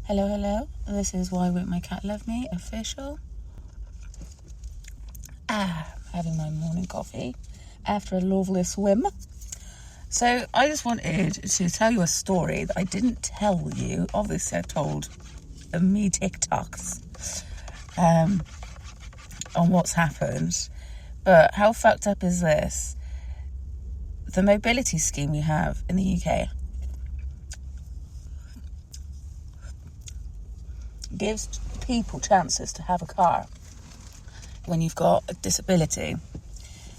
Hello, hello. This is Why Won't My Cat Love Me official. Having my morning coffee after a lovely swim. So I just wanted to tell you a story that I didn't tell you. Obviously, I've told me TikToks on what's happened. But how fucked up is this? The mobility scheme we have in the UK gives people chances to have a car when you've got a disability.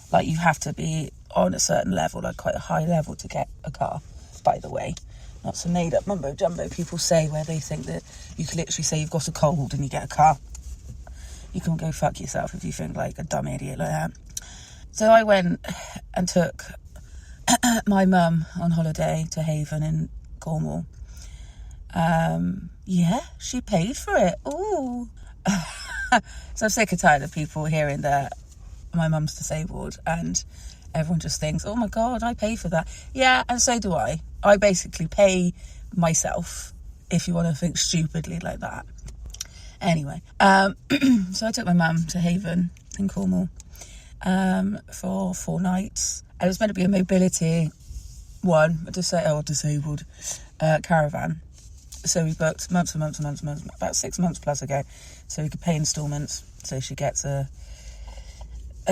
Like, you have to be on a certain level, like quite a high level, to get a car, by the way. Not some made up mumbo jumbo people say, where they think that you can literally say you've got a cold and you get a car. You can go fuck yourself if you think like a dumb idiot like that. So I went and took my mum on holiday to Haven in Cornwall. Yeah, she paid for it. Ooh. So I'm sick and tired of people hearing that my mum's disabled and everyone just thinks, oh my God, I pay for that. Yeah, and so do I. I basically pay myself, if you want to think stupidly like that. Anyway, so I took my mum to Haven in Cornwall for 4 nights. It was meant to be a mobility disabled caravan. So we booked months, about 6 months plus ago, so we could pay instalments, so she gets a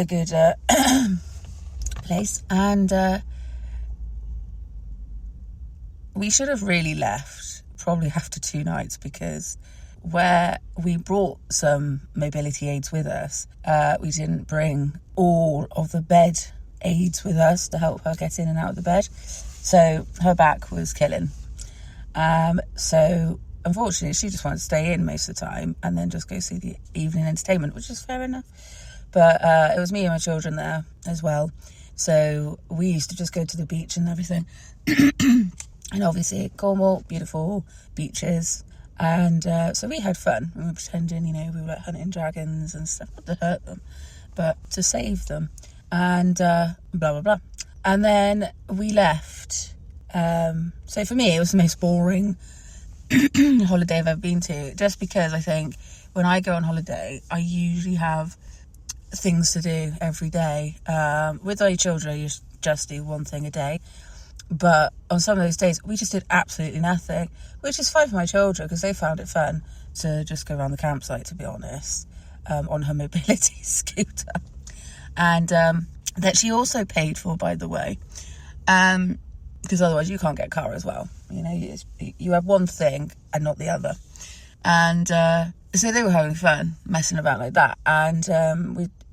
good place. And we should have really left probably after 2 nights, because where we brought some mobility aids with us, we didn't bring all of the bed aids with us to help her get in and out of the bed. So her back was killing. So unfortunately she just wanted to stay in most of the time and then just go see the evening entertainment, which is fair enough. But it was me and my children there as well. So we used to just go to the beach and everything. And obviously Cornwall, beautiful beaches. And so we had fun. We were pretending, we were like hunting dragons and stuff, not to hurt them, but to save them. And blah, blah, blah. And then we left. So for me, it was the most boring holiday I've ever been to, just because I think when I go on holiday, I usually have things to do every day. With our children, you just do one thing a day. But on some of those days, we just did absolutely nothing, which is fine for my children because they found it fun to just go around the campsite, to be honest, on her mobility scooter. And that she also paid for, by the way. Because otherwise you can't get a car as well. You have one thing and not the other. And so they were having fun messing about like that. And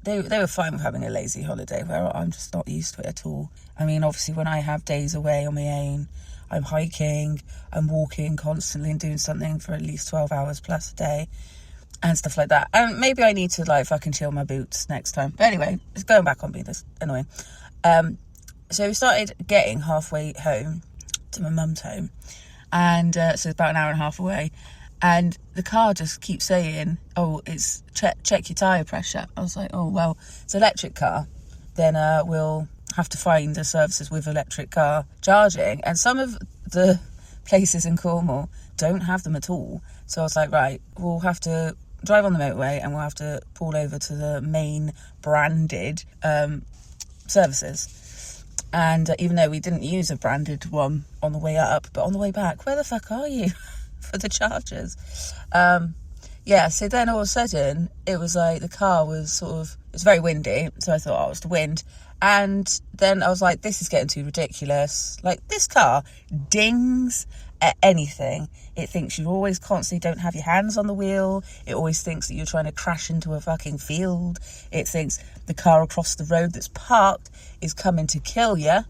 they were fine with having a lazy holiday, where I'm just not used to it at all. I mean, obviously when I have days away on my own, I'm hiking, I'm walking constantly and doing something for at least 12 hours plus a day and stuff like that. And maybe I need to like fucking chill my boots next time. But anyway, it's going back on being this annoying. So we started getting halfway home to my mum's home, and so it's about an hour and a half away, and the car just keeps saying, oh, it's check your tyre pressure. I was like, oh, well, it's an electric car, then we'll have to find the services with electric car charging, and some of the places in Cornwall don't have them at all. So I was like, right, we'll have to drive on the motorway and we'll have to pull over to the main branded services. And even though we didn't use a branded one on the way up, but on the way back, where the fuck are you for the chargers? So then all of a sudden, it was like the car was it's very windy. So I thought, it was the wind. And then I was like, this is getting too ridiculous. Like, this car dings at anything. It thinks you always constantly don't have your hands on the wheel. It always thinks that you're trying to crash into a fucking field. It thinks the car across the road that's parked is coming to kill you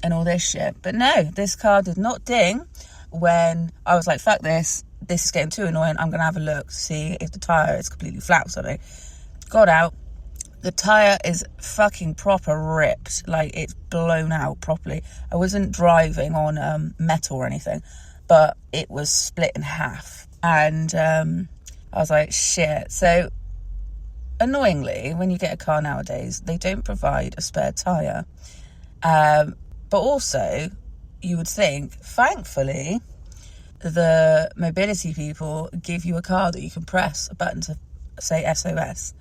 and all this shit. But no, this car did not ding when I was like, fuck this. This is getting too annoying. I'm going to have a look to see if the tyre is completely flat or something. Got out. The tyre is fucking proper ripped. Like, it's blown out properly. I wasn't driving on metal or anything, but it was split in half. And I was like, shit. So, annoyingly, when you get a car nowadays, they don't provide a spare tyre. But also, you would think, thankfully, the mobility people give you a card that you can press a button to say SOS.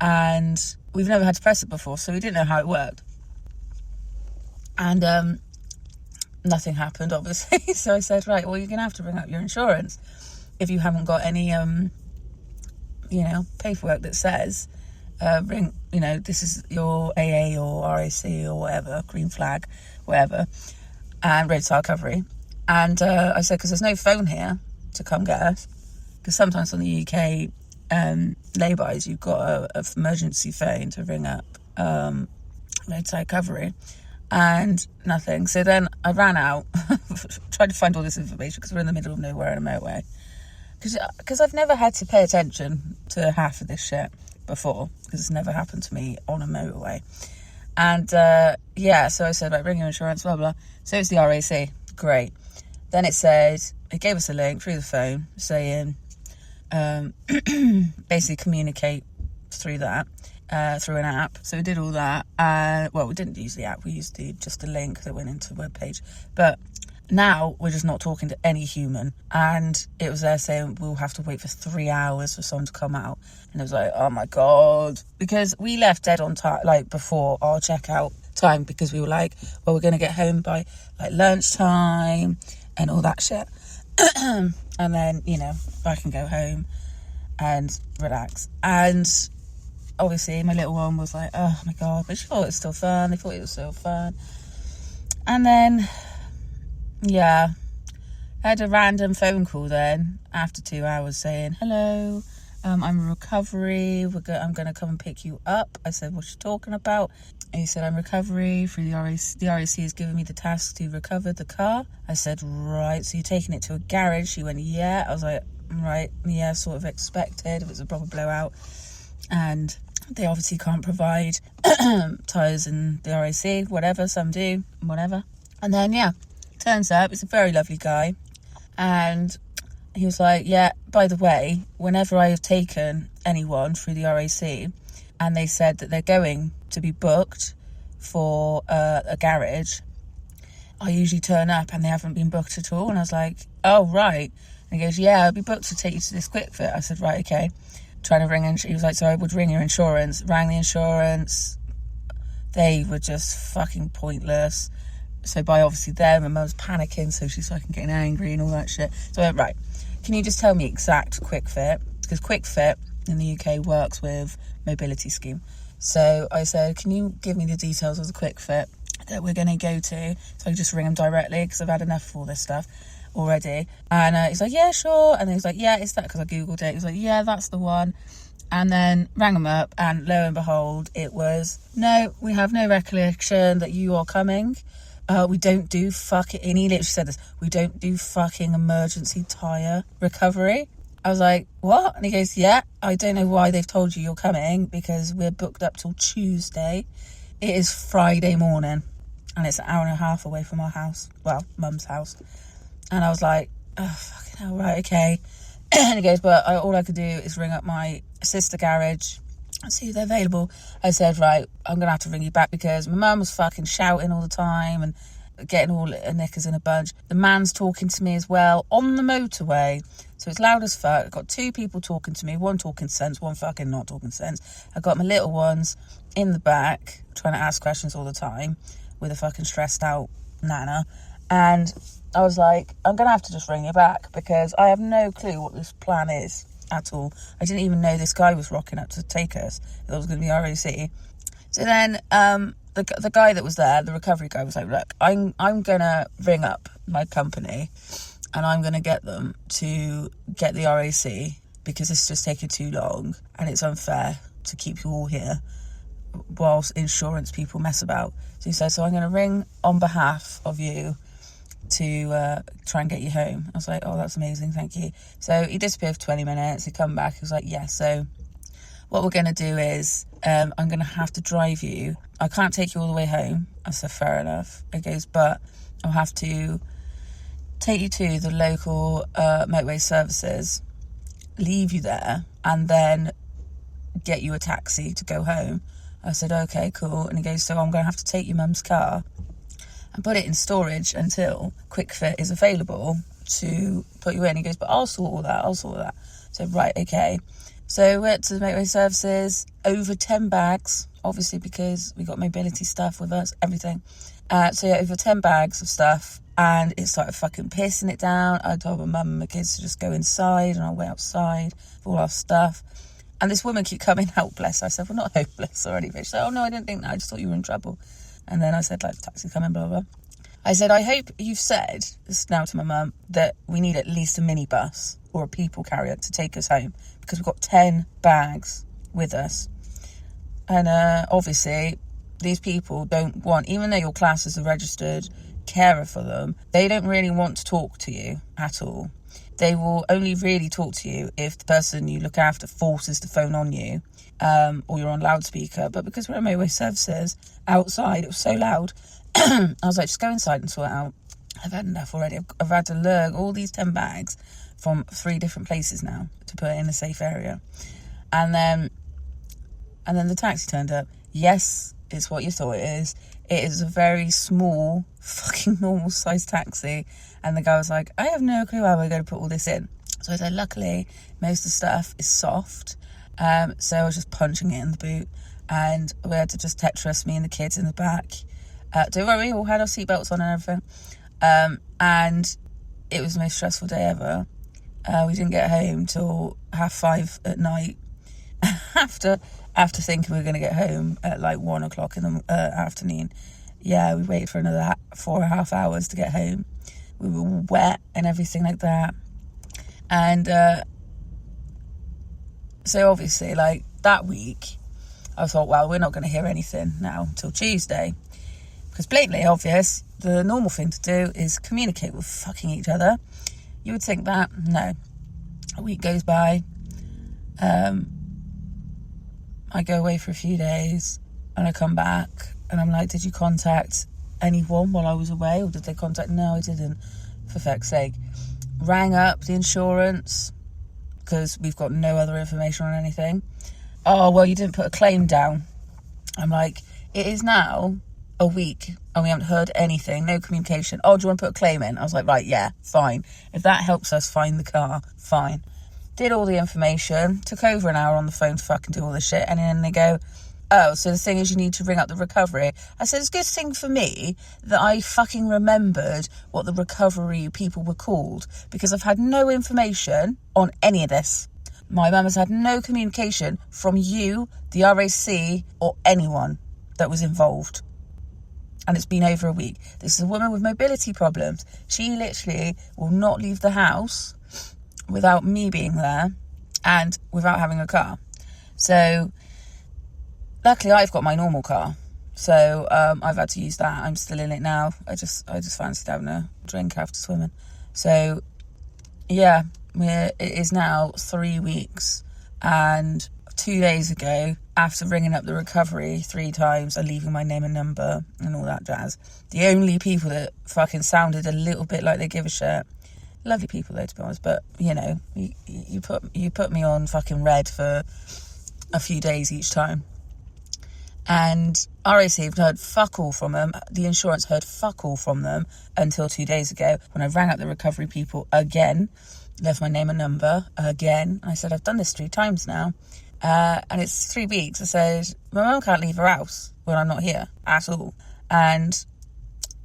And we've never had to press it before, so we didn't know how it worked. And nothing happened, obviously. So I said, right, well, you're going to have to ring up your insurance if you haven't got any, paperwork that says, this is your AA or RAC or whatever, green flag, whatever, and roadside recovery. And I said, because there's no phone here to come get us, because sometimes on the UK laybys, you've got a emergency phone to ring up roadside recovery, and nothing. So then I ran out, tried to find all this information, because we're in the middle of nowhere in a motorway, because I've never had to pay attention to half of this shit before, because it's never happened to me on a motorway. And so I said, right, ring your insurance, blah blah. So it's the RAC, great. Then it gave us a link through the phone saying basically communicate through that, through an app. So we did all that. We didn't use the app, we used just a link that went into the webpage. But now we're just not talking to any human. And it was there saying we'll have to wait for 3 hours for someone to come out. And it was like, oh my God. Because we left dead on time, like before our checkout time, because we were like, well, we're going to get home by like lunchtime and all that shit. And then, I can go home and relax. And obviously my little one was like, oh my God, but she thought it was still fun. They thought it was so fun. And then, I had a random phone call then after 2 hours saying, hello, I'm in recovery. I'm going to come and pick you up. I said, what you talking about? And he said, I'm recovery through the RAC. The RAC has given me the task to recover the car. I said, right, so you're taking it to a garage? She went, yeah. I was like, right, yeah, sort of expected. It was a proper blowout. And they obviously can't provide tyres in the RAC, whatever. Some do, whatever. And then, turns out it's a very lovely guy. And he was like, yeah, by the way, whenever I have taken anyone through the RAC and they said that they're going to be booked for a garage, I usually turn up and they haven't been booked at all. And I was like, oh, right. And he goes, yeah, I'll be booked to take you to this quick fit. I said, right, okay. Trying to ring in. He was like, so I would ring your insurance. Rang the insurance. They were just fucking pointless. So by obviously them, my mum's panicking, so she's fucking getting angry and all that shit. So I went, right, can you just tell me exact quick fit? Because quick fit in the UK works with mobility scheme. So I said, can you give me the details of the quick fit that we're going to go to, so I can just ring them directly, because I've had enough of all this stuff already. And he's like, yeah, sure. And then he's like, yeah, it's that, because I googled it. He was like, yeah, that's the one. And then rang them up, and lo and behold, it was, no, we have no recollection that you are coming. We don't do fucking, and he literally said this, we don't do fucking emergency tyre recovery. I was like, what? And he goes, yeah, I don't know why they've told you you're coming, because we're booked up till Tuesday. It is Friday morning, and it's an hour and a half away from our house. Well, mum's house. And I was like, oh, fucking hell, right, okay. And he goes, but all I could do is ring up my sister garage and see if they're available. I said, right, I'm going to have to ring you back, because my mum was fucking shouting all the time and getting all her knickers in a bunch. The man's talking to me as well on the motorway. So it's loud as fuck. I've got two people talking to me, one talking sense, one fucking not talking sense. I've got my little ones in the back trying to ask questions all the time with a fucking stressed out nana. And I was like, I'm going to have to just ring you back, because I have no clue what this plan is at all. I didn't even know this guy was rocking up to take us. It was going to be RAC. So then the guy that was there, the recovery guy, was like, look, I'm going to ring up my company and I'm going to get them to get the RAC, because it's just taking too long and it's unfair to keep you all here whilst insurance people mess about. So he said, so I'm going to ring on behalf of you to try and get you home. I was like, oh, that's amazing, thank you. So he disappeared for 20 minutes. He come back, he was like, yeah, so what we're going to do is I'm going to have to drive you. I can't take you all the way home. I said, fair enough. He goes, but I'll have to take you to the local motorway services, leave you there, and then get you a taxi to go home. I said, okay, cool. And he goes, so I'm going to have to take your mum's car and put it in storage until Quick Fit is available, to put you in. He goes, but I'll sort all that. So, right, okay. So we went to the motorway services, over 10 bags, obviously because we got mobility stuff with us, everything. So yeah, over 10 bags of stuff, and it started fucking pissing it down. I told my mum and my kids to just go inside, and I went outside with all our stuff. And this woman kept coming out, bless her. I said, we're not hopeless or anything. She said, oh no, I didn't think that, I just thought you were in trouble. And then I said, like, taxi coming, blah, blah. I said, I hope you've said, this now to my mum, that we need at least a minibus or a people carrier to take us home, because we've got 10 bags with us. And obviously, these people don't want, even though your class is a registered carer for them, they don't really want to talk to you at all. They will only really talk to you if the person you look after forces to phone on you, or you're on loudspeaker. But because we're at motorway services, outside, it was so loud, I was like, just go inside and sort it out. I've had enough already. I've had to lug all these 10 bags from 3 different places now to put it in a safe area. And then the taxi turned up. Yes, it's what you thought it is. It is a very small, fucking normal sized taxi. And the guy was like, I have no clue how we're going to put all this in. So I said, luckily, most of the stuff is soft. So I was just punching it in the boot. And we had to just Tetris, me and the kids in the back. Don't worry, we all had our seatbelts on and everything. And it was the most stressful day ever. We didn't get home till 5:30 at night. After thinking we were going to get home at like 1 o'clock in the afternoon. Yeah, we waited for another 4.5 hours to get home. We were wet and everything like that. And so obviously, like, that week, I thought, well, we're not going to hear anything now till Tuesday. Because blatantly obvious, the normal thing to do is communicate with fucking each other. You would think that. No. A week goes by. I go away for a few days and I come back and I'm like, did you contact anyone while I was away, or did they contact? No, I didn't, for fuck's sake. Rang up the insurance because we've got no other information on anything. Oh, well, you didn't put a claim down. I'm like, it is now a week and we haven't heard anything, no communication. Oh, do you want to put a claim in? I was like, right, yeah, fine. If that helps us find the car, fine. Did all the information, took over an hour on the phone to fucking do all this shit, and then they go, oh, so the thing is you need to ring up the recovery. I said, it's a good thing for me that I fucking remembered what the recovery people were called, because I've had no information on any of this. My mum has had no communication from you, the RAC, or anyone that was involved. And it's been over a week. This is a woman with mobility problems. She literally will not leave the house without me being there and without having a car. So luckily I've got my normal car, so I've had to use that. I'm still in it now. I just fancied having a drink after swimming. So yeah, it is now 3 weeks, and 2 days ago, after ringing up the recovery 3 times and leaving my name and number and all that jazz, the only people that fucking sounded a little bit like they give a shit, lovely people though, to be honest, but you know, you put me on fucking red for a few days each time. And RAC have heard fuck all from them. The insurance heard fuck all from them until 2 days ago, when I rang up the recovery people again, left my name and number again. I said, I've done this 3 times now, and it's 3 weeks. I said, my mum can't leave her house when I'm not here at all, and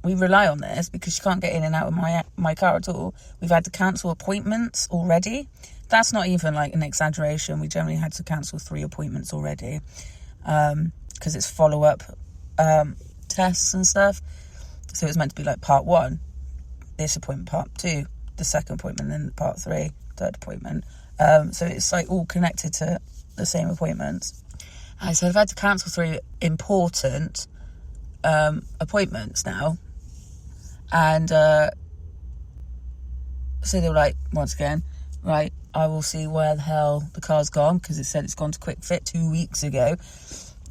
we rely on this because she can't get in and out of my car at all. We've had to cancel appointments already. That's not even like an exaggeration. We generally had to cancel 3 appointments already, because it's follow-up tests and stuff. So it was meant to be like part 1, this appointment, part 2, the second appointment, then part 3, third appointment. So it's like all connected to the same appointments. I said, I've had to cancel 3 important appointments now. And so they were like, once again, right, I will see where the hell the car's gone, because it said it's gone to Quick Fit 2 weeks ago.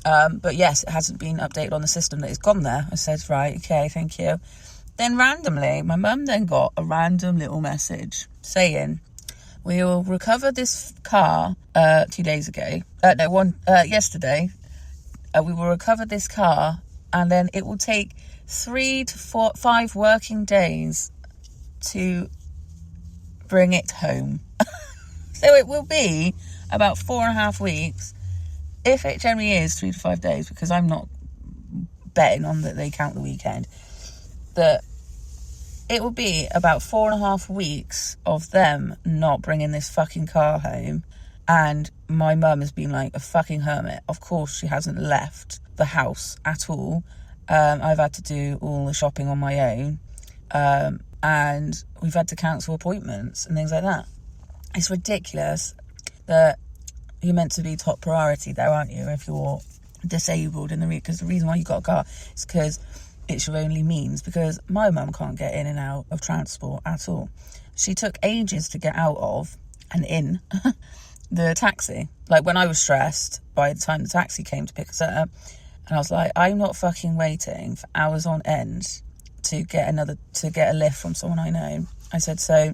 But yes, it hasn't been updated on the system that it's gone there. I said, right, okay, thank you. Then randomly, my mum then got a random little message saying, we will recover this car 2 days ago. Yesterday. We will recover this car, and then it will take 3 to 5 working days to bring it home. So it will be about 4.5 weeks, if it generally is 3 to 5 days, because I'm not betting on that they count the weekend, that it will be about 4.5 weeks of them not bringing this fucking car home. And my mum has been like a fucking hermit. Of course, she hasn't left the house at all. I've had to do all the shopping on my own. And we've had to cancel appointments and things like that. It's ridiculous that you're meant to be top priority there, aren't you, if you're disabled in the because the reason why you got a car is because it's your only means, because my mum can't get in and out of transport at all. She took ages to get out of and in the taxi. Like, when I was stressed, by the time the taxi came to pick us up, and I was like, I'm not fucking waiting for hours on end to get a lift from someone I know. I said, so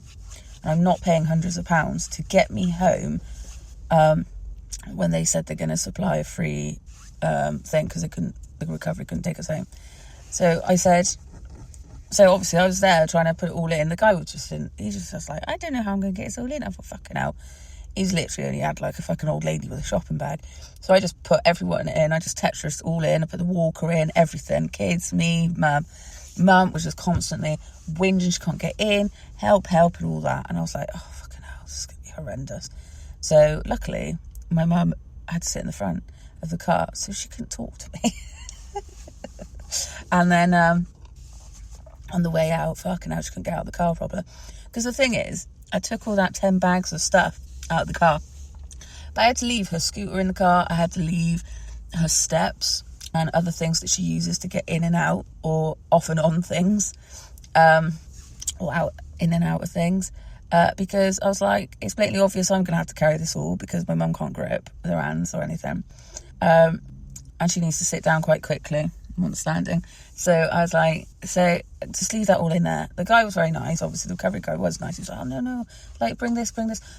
I'm not paying hundreds of pounds to get me home, when they said they're going to supply a free thing, because the recovery couldn't take us home. So I said, so obviously I was there trying to put it all in. The guy was just like, I don't know how I'm going to get this all in. I thought, fucking hell. He's literally only had like a fucking old lady with a shopping bag. So I just put everyone in. I just Tetris all in. I put the walker in, everything. Kids, me, mum. Mum was just constantly whinging. She can't get in. Help, and all that. And I was like, oh, fucking hell, this is going to be horrendous. So luckily, my mum had to sit in the front of the car, so she couldn't talk to me. And then on the way out, fucking hell, she couldn't get out of the car properly. Because the thing is, I took all that 10 bags of stuff out of the car. But I had to leave her scooter in the car. I had to leave her steps and other things that she uses to get in and out, or off and on things, or out in and out of things. Because I was like, it's blatantly obvious I'm going to have to carry this all, because my mum can't grip with her hands or anything. And she needs to sit down quite quickly. I'm not standing. So I was like, so just leave that all in there. The guy was very nice. Obviously, the recovery guy was nice. He was like, oh, no, like, bring this.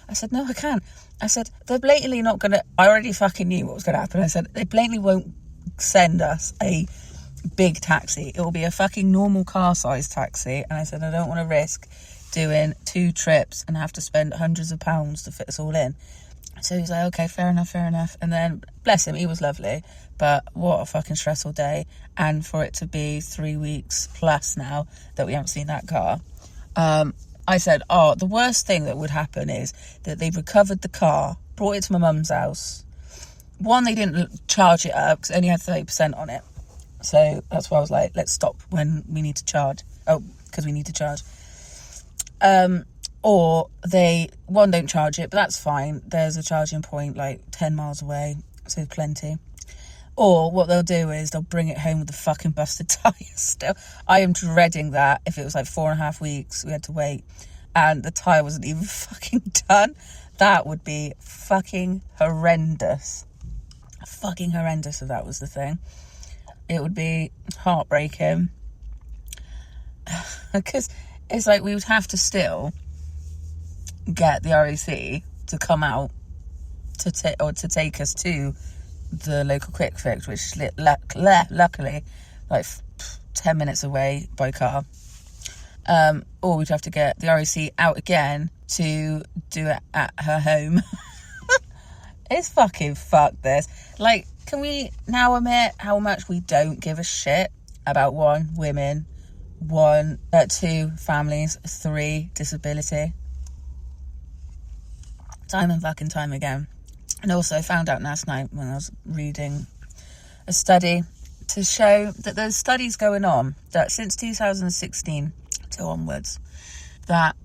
I said, no, I can't. I said, they're blatantly not going to, I already fucking knew what was going to happen. I said, they blatantly won't send us a big taxi. It will be a fucking normal car-sized taxi. And I said, I don't want to risk doing 2 trips and have to spend hundreds of pounds to fit us all in. So he's like, okay, fair enough. And then, bless him, he was lovely. But what a fucking stressful day. And for it to be 3 weeks plus now that we haven't seen that car. I said, the worst thing that would happen is that they've recovered the car, brought it to my mum's house. One, they didn't charge it up because it only had 30% on it. So that's why I was like, let's stop when we need to charge. Oh, because we need to charge. Or they, one, don't charge it, but that's fine. There's a charging point like 10 miles away, so plenty. Or what they'll do is they'll bring it home with the fucking busted tyres still. I am dreading that. If it was like 4.5 weeks, we had to wait, and the tyre wasn't even fucking done. That would be fucking horrendous. Fucking horrendous if that was the thing. It would be heartbreaking. Because it's like we would have to still get the RAC to come out to take us to the local quick fix, which is luckily like 10 minutes away by car. Or we'd have to get the RAC out again to do it at her home. It's fucking fuck this. Like, can we now admit how much we don't give a shit about 1, women, 2, families, 3, disability? Time and fucking time again. And also I found out last night when I was reading a study to show that there's studies going on that since 2016 to onwards, that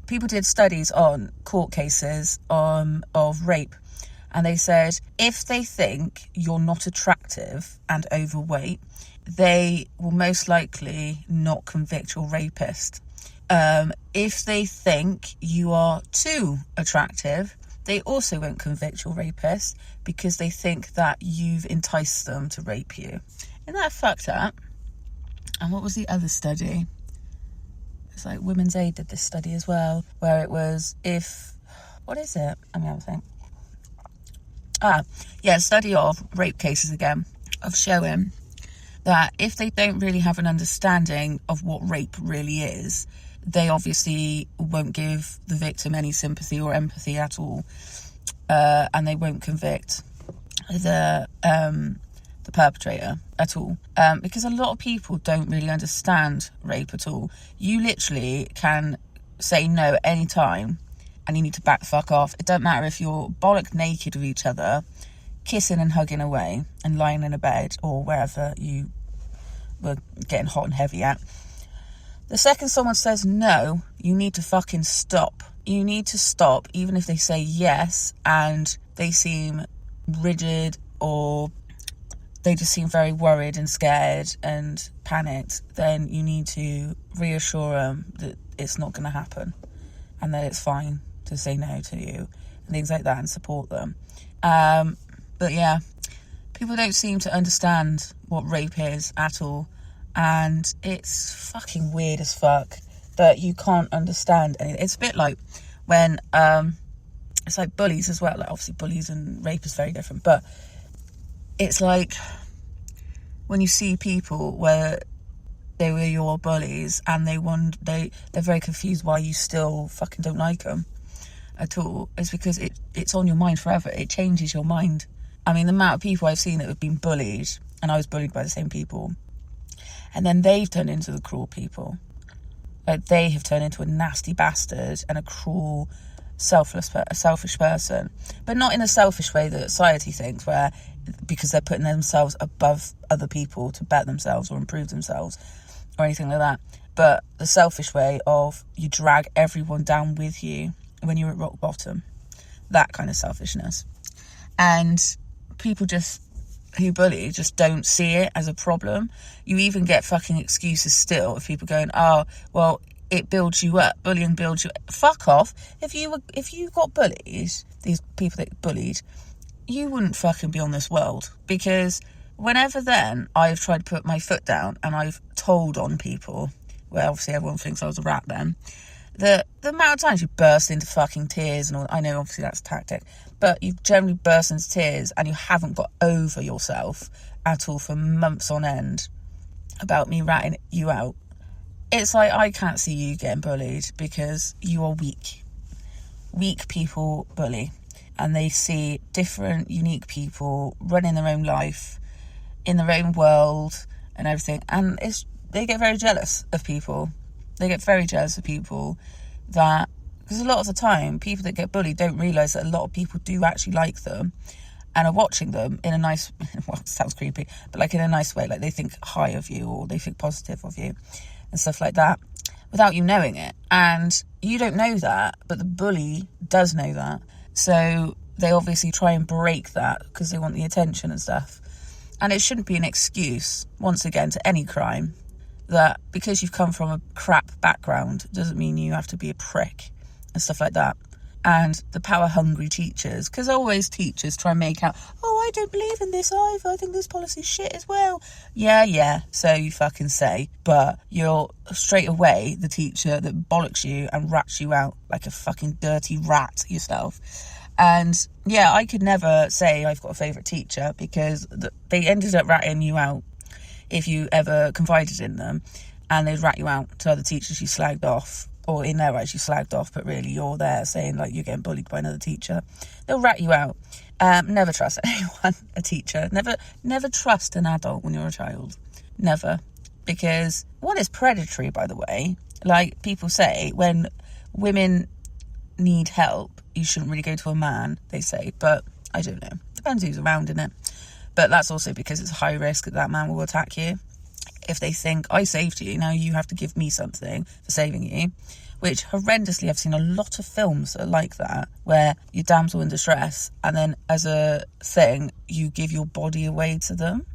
people did studies on court cases of rape. And they said, if they think you're not attractive and overweight, they will most likely not convict your rapist. If they think you are too attractive, they also won't convict your rapist because they think that you've enticed them to rape you. Isn't that fucked up? And what was the other study? It's like Women's Aid did this study as well, where it was what is it? I'm going to think. Study of rape cases again, of showing that if they don't really have an understanding of what rape really is, they obviously won't give the victim any sympathy or empathy at all, and they won't convict the perpetrator at all, because a lot of people don't really understand rape at all. You literally can say no at any time and you need to back the fuck off. It don't matter if you're bollock naked with each other, kissing and hugging away and lying in a bed or wherever you were getting hot and heavy at. The second someone says no, you need to fucking stop. You need to stop, even if they say yes and they seem rigid or they just seem very worried and scared and panicked. Then you need to reassure them that it's not going to happen and that it's fine to say no to you and things like that, and support them. But yeah, people don't seem to understand what rape is at all, and it's fucking weird as fuck that you can't understand anything. It's a bit like when it's like bullies as well. Like, obviously bullies and rape is very different, but it's like when you see people where they were your bullies and they're very confused why you still fucking don't like them at all. It's because it's on your mind forever. It changes your mind. I mean, the amount of people I've seen that have been bullied, and I was bullied by the same people, and then they've turned into the cruel people. Like, they have turned into a nasty bastard and a cruel, a selfish person. But not in a selfish way that society thinks, where because they're putting themselves above other people to better themselves or improve themselves or anything like that. But the selfish way of you drag everyone down with you when you're at rock bottom. That kind of selfishness. And people who bully just don't see it as a problem. You even get fucking excuses still of people going, oh, well, it builds you up. Bullying builds you up. Fuck off. If you got bullied, these people that bullied, you wouldn't fucking be on this world. Because whenever then I've tried to put my foot down and I've told on people, well, obviously everyone thinks I was a rat then, the amount of times you burst into fucking tears and all, I know obviously that's a tactic, but you generally burst into tears and you haven't got over yourself at all for months on end about me ratting you out. It's like, I can't see you getting bullied because you are weak. Weak people bully, and they see different, unique people running their own life in their own world and everything, and they get very jealous of people. They get very jealous of people that, because a lot of the time, people that get bullied don't realise that a lot of people do actually like them and are watching them in a nice, well, it sounds creepy, but like in a nice way, like they think high of you or they think positive of you and stuff like that without you knowing it. And you don't know that, but the bully does know that. So they obviously try and break that because they want the attention and stuff. And it shouldn't be an excuse, once again, to any crime, that because you've come from a crap background doesn't mean you have to be a prick and stuff like that. And the power-hungry teachers, because always teachers try and make out, oh, I don't believe in this either, I think this policy's shit as well. Yeah, so you fucking say, but you're straight away the teacher that bollocks you and rats you out like a fucking dirty rat yourself. And yeah, I could never say I've got a favourite teacher, because they ended up ratting you out if you ever confided in them, and they'd rat you out to other teachers you slagged off, or in their eyes you slagged off, but really you're there saying like you're getting bullied by another teacher. They'll rat you out. Never trust anyone, a teacher. Never trust an adult when you're a child. Never. Because one is predatory, by the way. Like people say, when women need help, you shouldn't really go to a man, they say, but I don't know. Depends who's around, innit? But that's also because it's high risk that man will attack you. If they think, I saved you, now you have to give me something for saving you. Which, horrendously, I've seen a lot of films that are like that, where you're damsel in distress, and then as a thing, you give your body away to them.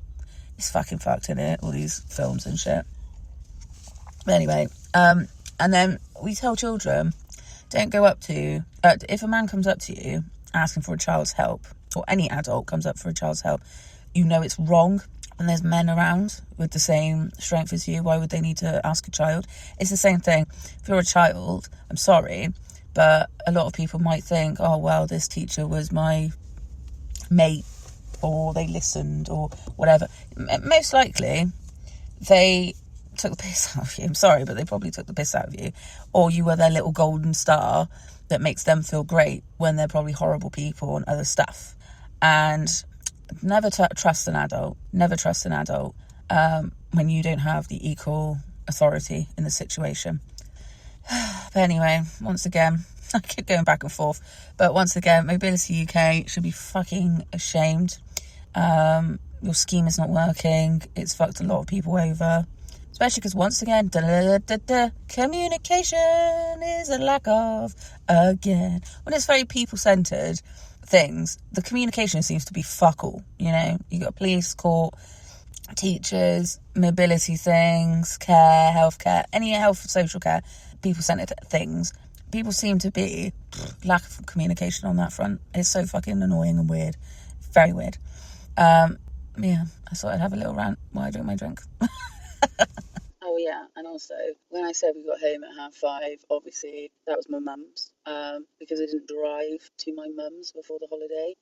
It's fucking fucked, innit? All these films and shit. But anyway, and then we tell children, don't go up to, if a man comes up to you asking for a child's help, or any adult comes up for a child's help, you know it's wrong. And there's men around with the same strength as you, why would they need to ask a child? It's the same thing. If you're a child, I'm sorry, but a lot of people might think, oh, well, this teacher was my mate, or they listened, or whatever. Most likely, they took the piss out of you. I'm sorry, but they probably took the piss out of you. Or you were their little golden star that makes them feel great when they're probably horrible people and other stuff. And never trust an adult. Never trust an adult when you don't have the equal authority in the situation. But anyway, once again, I keep going back and forth. But once again, Mobility UK should be fucking ashamed. Your scheme is not working. It's fucked a lot of people over. Especially because, once again, communication is a lack of, again. When it's very people-centred things, the communication seems to be fuck all, you know? You got police, court, teachers, mobility things, care, healthcare, any health, social care, people-centred things. People seem to be lack of communication on that front. It's so fucking annoying and weird. Very weird. Yeah, I thought I'd have a little rant while I drink my drink. Oh yeah, and also when I said we got home at 5:30, obviously that was my mum's, because I didn't drive to my mum's before the holiday,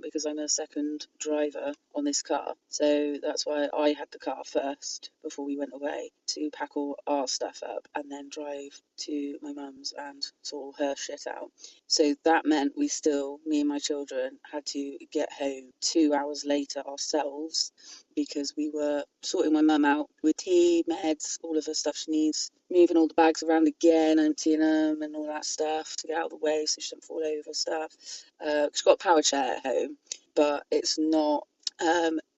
because I'm a second driver on this car, so that's why I had the car first before we went away to pack all our stuff up and then drive to my mum's and sort all her shit out. So that meant me and my children, had to get home 2 hours later ourselves, because we were sorting my mum out with tea, meds, all of her stuff she needs, moving all the bags around again, emptying them and all that stuff to get out of the way so she doesn't fall over stuff. She's got a power chair at home, but it's not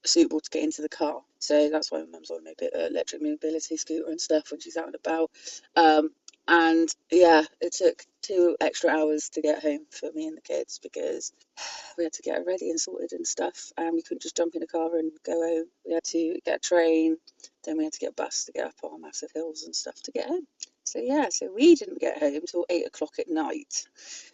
suitable to get into the car. So that's why my mum's on a electric mobility scooter and stuff when she's out and about. And yeah, it took 2 extra hours to get home for me and the kids, because we had to get her ready and sorted and stuff, and we couldn't just jump in a car and go home. We had to get a train, then we had to get a bus to get up on massive hills and stuff to get home. So yeah, so we didn't get home till 8 o'clock at night,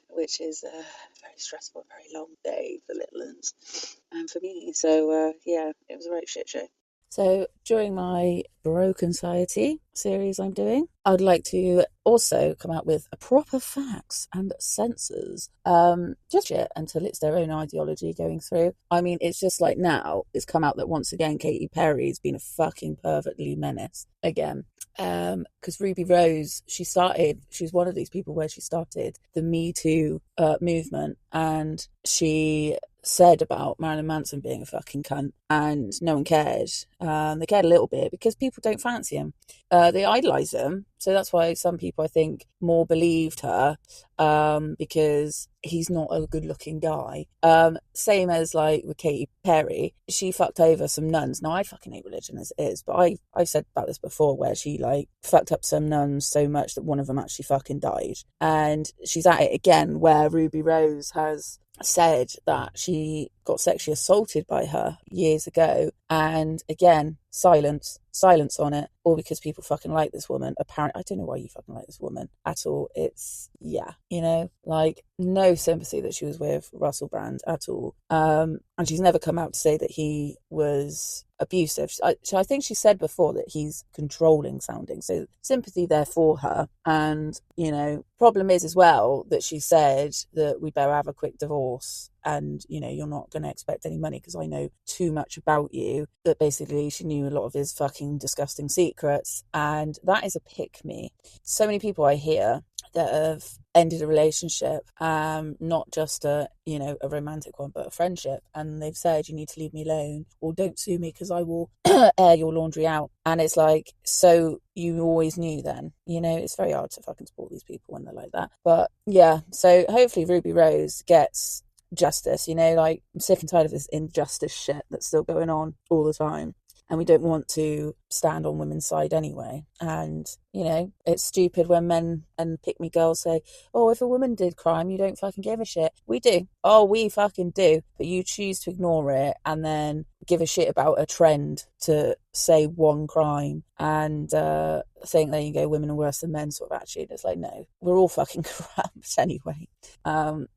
which is a very stressful, very long day for little ones and for me. So yeah, it was a right shit show. So during my Broken Society series I'm doing, I'd like to also come out with a proper facts and censors. Just shit until it's their own ideology going through. I mean, it's just like now it's come out that once again Katy Perry's been a fucking pervertly menace again. Because Ruby Rose, she's one of these people where she started the Me Too movement, and she said about Marilyn Manson being a fucking cunt, and no one cared. They cared a little bit because people don't fancy him. They idolise him, so that's why some people, I think, more believed her, because he's not a good looking guy. Same as like with Katy Perry, she fucked over some nuns. Now I fucking hate religion as it is, but I've said about this before, where she like fucked up some nuns so much that one of them actually fucking died. And she's at it again, where Ruby Rose has said that she got sexually assaulted by her years ago, and again, silence on it, all because people fucking like this woman. Apparently, I don't know why you fucking like this woman at all. It's, yeah, you know, like no sympathy that she was with Russell Brand at all. And she's never come out to say that he was abusive. I think she said before that he's controlling sounding, so sympathy there for her. And, you know, problem is as well that she said that we better have a quick divorce, and, you know, you're not going to expect any money because I know too much about you. That basically she knew a lot of his fucking disgusting secrets, and that is a pick me. So many people I hear that have ended a relationship, not just a romantic one, but a friendship, and they've said, you need to leave me alone or don't sue me because I will air your laundry out. And it's like, so you always knew then? You know, it's very hard to fucking support these people when they're like that. But yeah, so hopefully Ruby Rose gets justice. You know, like, I'm sick and tired of this injustice shit that's still going on all the time, and we don't want to stand on women's side anyway. And, you know, it's stupid when men and pick-me girls say, oh, if a woman did crime, you don't fucking give a shit. We do. Oh, we fucking do. But you choose to ignore it and then give a shit about a trend to say one crime and think, there you go, women are worse than men sort of attitude. It's like, no, we're all fucking corrupt anyway.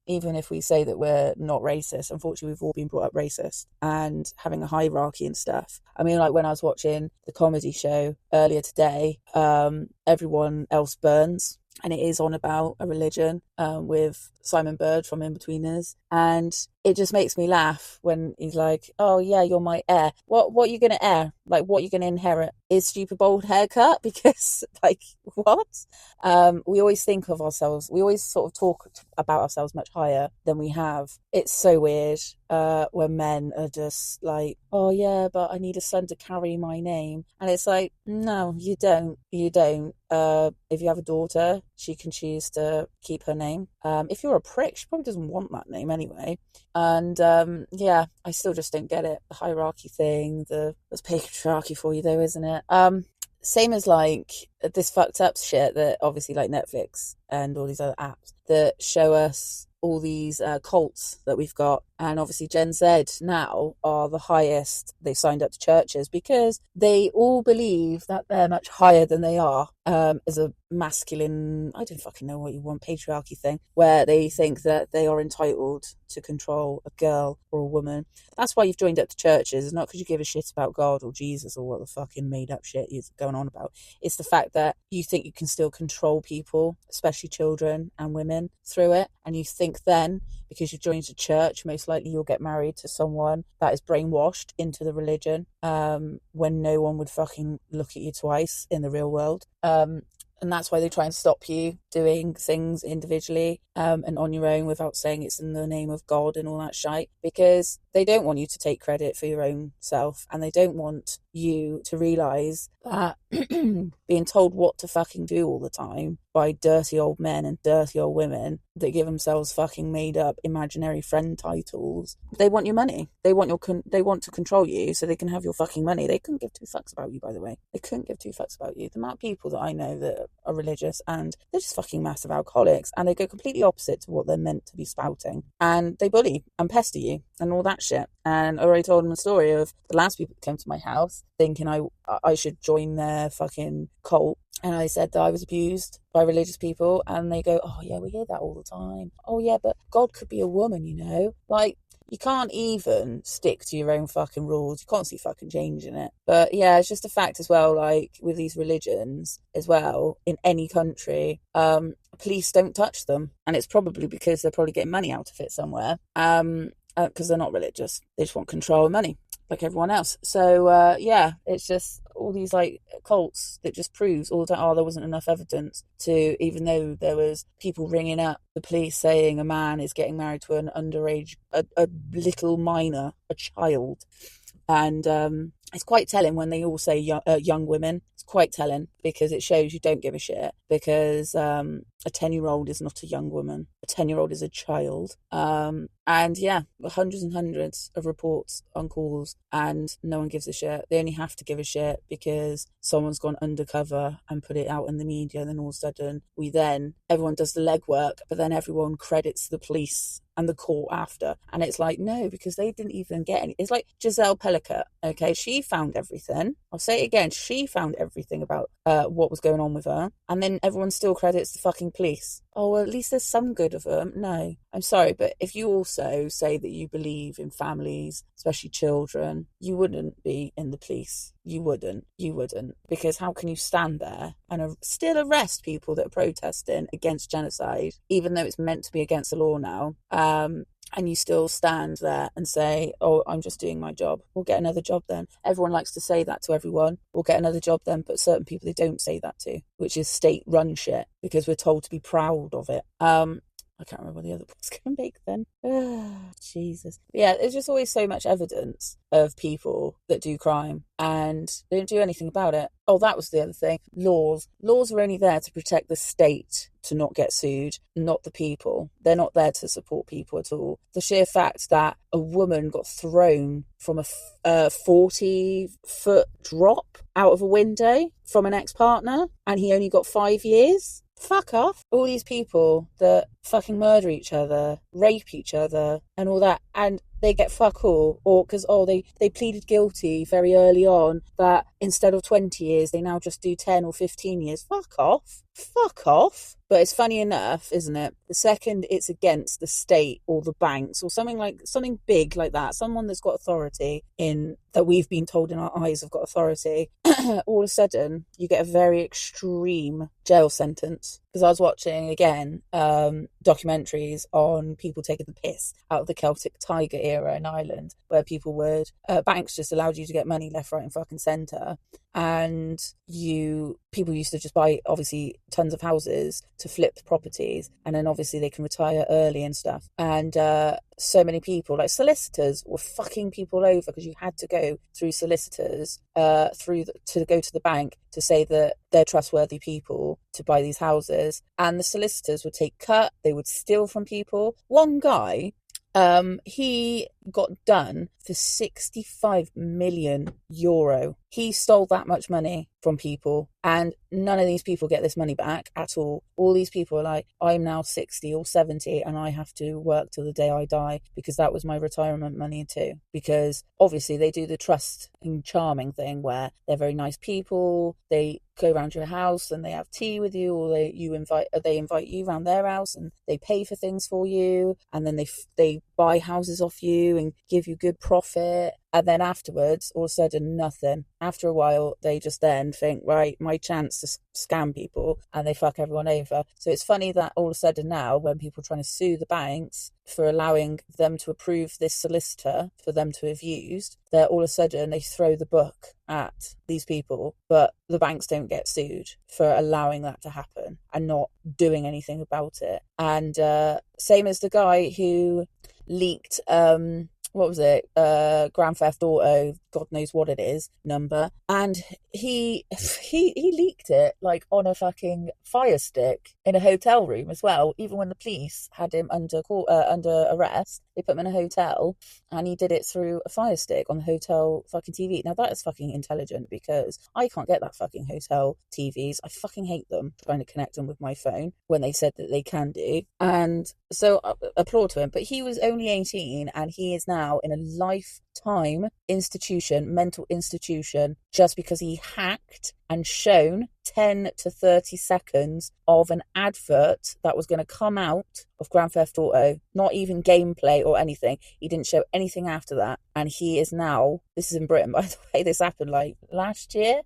Even if we say that we're not racist, unfortunately we've all been brought up racist and having a hierarchy and stuff. I mean, like when I was watching the comedy show earlier today, Everyone Else Burns, and it is on about a religion, with Simon Bird from In-Betweeners, and it just makes me laugh when he's like, oh yeah, you're my heir. What are you going to heir? Like, what you're going to inherit is stupid bald haircut, because like, what? We always think of ourselves, we always sort of talk about ourselves much higher than we have. It's so weird when men are just like, oh yeah, but I need a son to carry my name. And it's like, no, you don't. If you have a daughter, she can choose to keep her name. If you're a prick, she probably doesn't want that name anyway. And yeah, I still just don't get it. The hierarchy thing, that's patriarchy for you though, isn't it? Same as like this fucked up shit that obviously like Netflix and all these other apps that show us all these cults that we've got. And obviously Gen Z now are the highest. They've signed up to churches because they all believe that they're much higher than they are, as a masculine, I don't fucking know what you want, patriarchy thing, where they think that they are entitled to control a girl or a woman. That's why you've joined up to churches. It's not because you give a shit about God or Jesus or what the fucking made up shit is going on about. It's the fact that you think you can still control people, especially children and women, through it. And you think then, because you've joined a church, most likely you'll get married to someone that is brainwashed into the religion, when no one would fucking look at you twice in the real world. And that's why they try and stop you doing things individually and on your own without saying it's in the name of God and all that shite, because they don't want you to take credit for your own self, and they don't want you to realise that being told what to fucking do all the time by dirty old men and dirty old women that give themselves fucking made up imaginary friend titles, they want your money. They want they want to control you so they can have your fucking money. They couldn't give two fucks about you, by the way. They couldn't give two fucks about you. The amount of people that I know that are religious and they're just fucking massive alcoholics, and they go completely opposite to what they're meant to be spouting, and they bully and pester you and all that shit. And I already told them a story of the last people that came to my house thinking I should join their fucking cult. And I said that I was abused by religious people, and they go, oh yeah, we hear that all the time. Oh yeah, but God could be a woman, you know? Like, you can't even stick to your own fucking rules. You can't see fucking changing it. But yeah, it's just a fact as well, like with these religions as well, in any country, police don't touch them. And it's probably because they're probably getting money out of it somewhere. Because they're not religious. They just want control and money, like everyone else. So yeah, it's just all these like cults that just proves all the time, oh, there wasn't enough evidence to, even though there was people ringing up the police saying a man is getting married to an underage, a little minor, a child. And it's quite telling when they all say young women. It's quite telling, because it shows you don't give a shit, because a 10-year-old is not a young woman. A 10-year-old is a child. And yeah, hundreds and hundreds of reports on calls, and no one gives a shit. They only have to give a shit because someone's gone undercover and put it out in the media, and then all of a sudden everyone does the legwork, but then everyone credits the police and the court after. And it's like, no, because they didn't even get any. It's like Giselle Pellicott, okay? She found everything. I'll say it again. She found everything about what was going on with her. And then everyone still credits the fucking police. Oh, well, at least there's some good of them. No, I'm sorry. But if you also say that you believe in families, especially children, you wouldn't be in the police. You wouldn't. Because how can you stand there and still arrest people that are protesting against genocide, even though it's meant to be against the law now? And you still stand there and say, oh, I'm just doing my job. We'll get another job then. Everyone likes to say that to everyone. We'll get another job then. But certain people they don't say that to, which is state-run shit, because we're told to be proud of it. I can't remember what the other was going to make then. Jesus. But yeah, there's just always so much evidence of people that do crime and they don't do anything about it. Oh, that was the other thing. Laws are only there to protect the state to not get sued, not the people. They're not there to support people at all. The sheer fact that a woman got thrown from a 40-foot drop out of a window from an ex-partner and he only got 5 years. Fuck off. All these people that fucking murder each other, rape each other and all that, and they get fuck all, or because they pleaded guilty very early on that instead of 20 years they now just do 10 or 15 years. Fuck off. But it's funny enough, isn't it? The second it's against the state or the banks or something big like that, someone that's got authority in, that we've been told in our eyes have got authority, all of a sudden you get a very extreme jail sentence. Because I was watching again documentaries on people taking the piss out of the Celtic Tiger era in Ireland, where people would banks just allowed you to get money left, right, and fucking centre, and people used to just buy obviously tons of houses to flip properties, and then obviously they can retire early and stuff. And so many people, like solicitors, were fucking people over because you had to go through solicitors to go to the bank to say that they're trustworthy people to buy these houses, and the solicitors would take cut, they would steal from people. One guy, he got done for €65 million. He stole that much money from people, and none of these people get this money back at all. All these people are like, I'm now 60 or 70 and I have to work till the day I die because that was my retirement money too. Because obviously they do the trust and charming thing where they're very nice people, they go around your house and they have tea with you, or they invite you around their house and they pay for things for you, and then they buy houses off you and give you good profit. And then afterwards, all of a sudden, nothing. After a while, they just then think, right, my chance to scam people, and they fuck everyone over. So it's funny that all of a sudden now, when people are trying to sue the banks for allowing them to approve this solicitor for them to have used, that all of a sudden they throw the book at these people, but the banks don't get sued for allowing that to happen and not doing anything about it. And same as the guy who leaked what was it, Grand Theft Auto, God knows what it is, number, and he leaked it like on a fucking fire stick in a hotel room as well. Even when the police had him under arrest, they put him in a hotel, and he did it through a fire stick on the hotel fucking TV. Now that is fucking intelligent, because I can't get that fucking hotel TVs. I fucking hate them, trying to connect them with my phone when they said that they can do. And so applaud to him, but he was only 18 and he is now in a lifetime mental institution, just because he hacked and shown 10 to 30 seconds of an advert that was going to come out of Grand Theft Auto, not even gameplay or anything. He didn't show anything after that, and he is now, this is in Britain by the way, this happened like last year,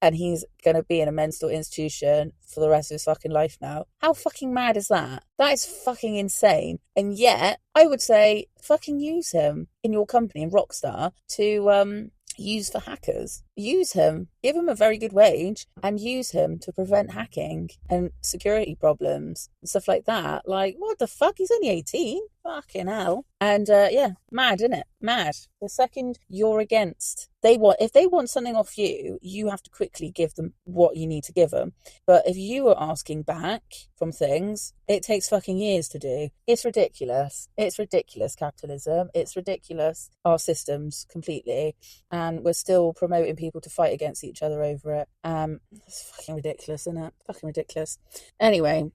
and he's going to be in a mental institution for the rest of his fucking life now. How fucking mad is that? That is fucking insane. And yet I would say fucking use him in your company, in Rockstar, to use for hackers. Use him, give him a very good wage, and use him to prevent hacking and security problems and stuff like that. Like, what the fuck? He's only 18. Fucking hell. And yeah, mad, isn't it? Mad. The second you're against, if they want something off you, you have to quickly give them what you need to give them. But if you are asking back from things, it takes fucking years to do. It's ridiculous. It's ridiculous, capitalism. It's ridiculous, our systems completely. And we're still promoting people to fight against each other over it. It's fucking ridiculous, isn't it? Fucking ridiculous. Anyway,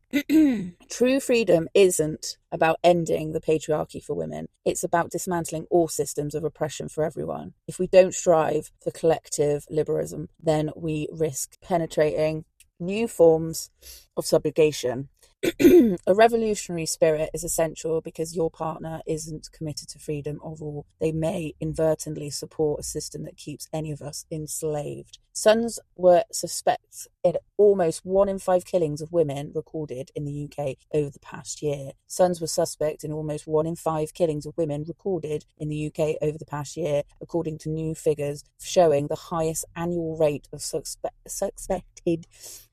true freedom isn't about ending the patriarchy for women. It's about dismantling all systems of oppression for everyone. If we don't strive for collective liberalism, then we risk penetrating new forms of subjugation. A revolutionary spirit is essential because your partner isn't committed to freedom of all. They may inadvertently support a system that keeps any of us enslaved. Sons were suspects in almost 1 in 5 killings of women recorded in the UK over the past year. Sons were suspect in almost 1 in 5 killings of women recorded in the UK over the past year, according to new figures showing the highest annual rate of suspected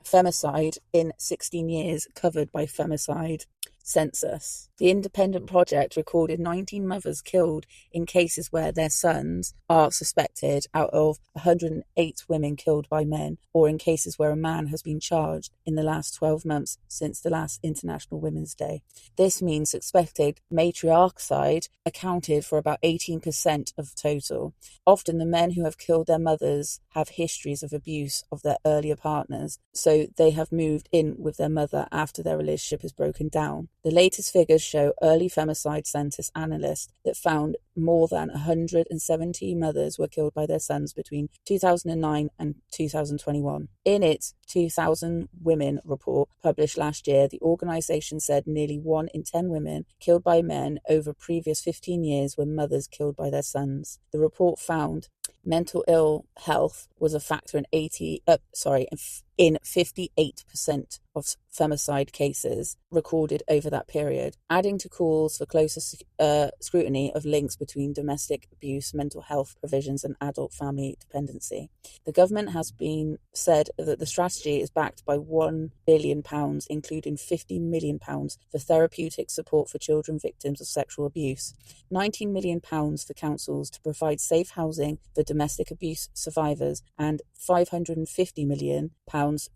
femicide in 16 years covered by femicide census. The independent project recorded 19 mothers killed in cases where their sons are suspected out of 108 women killed by men, or in cases where a man has been charged in the last 12 months since the last International Women's Day. This means suspected matriarchide accounted for about 18% of total. Often the men who have killed their mothers have histories of abuse of their earlier partners, so they have moved in with their mother after their relationship has broken down. The latest figures show early femicide census analysts that found more than 170 mothers were killed by their sons between 2009 and 2021. In its 2000 Women report published last year, the organisation said nearly 1 in 10 women killed by men over previous 15 years were mothers killed by their sons. The report found mental ill health was a factor in in 58% of femicide cases recorded over that period, adding to calls for closer scrutiny of links between domestic abuse, mental health provisions, and adult family dependency. The government has been said that the strategy is backed by £1 billion, including £50 million for therapeutic support for children victims of sexual abuse, £19 million for councils to provide safe housing for domestic abuse survivors, and £550 million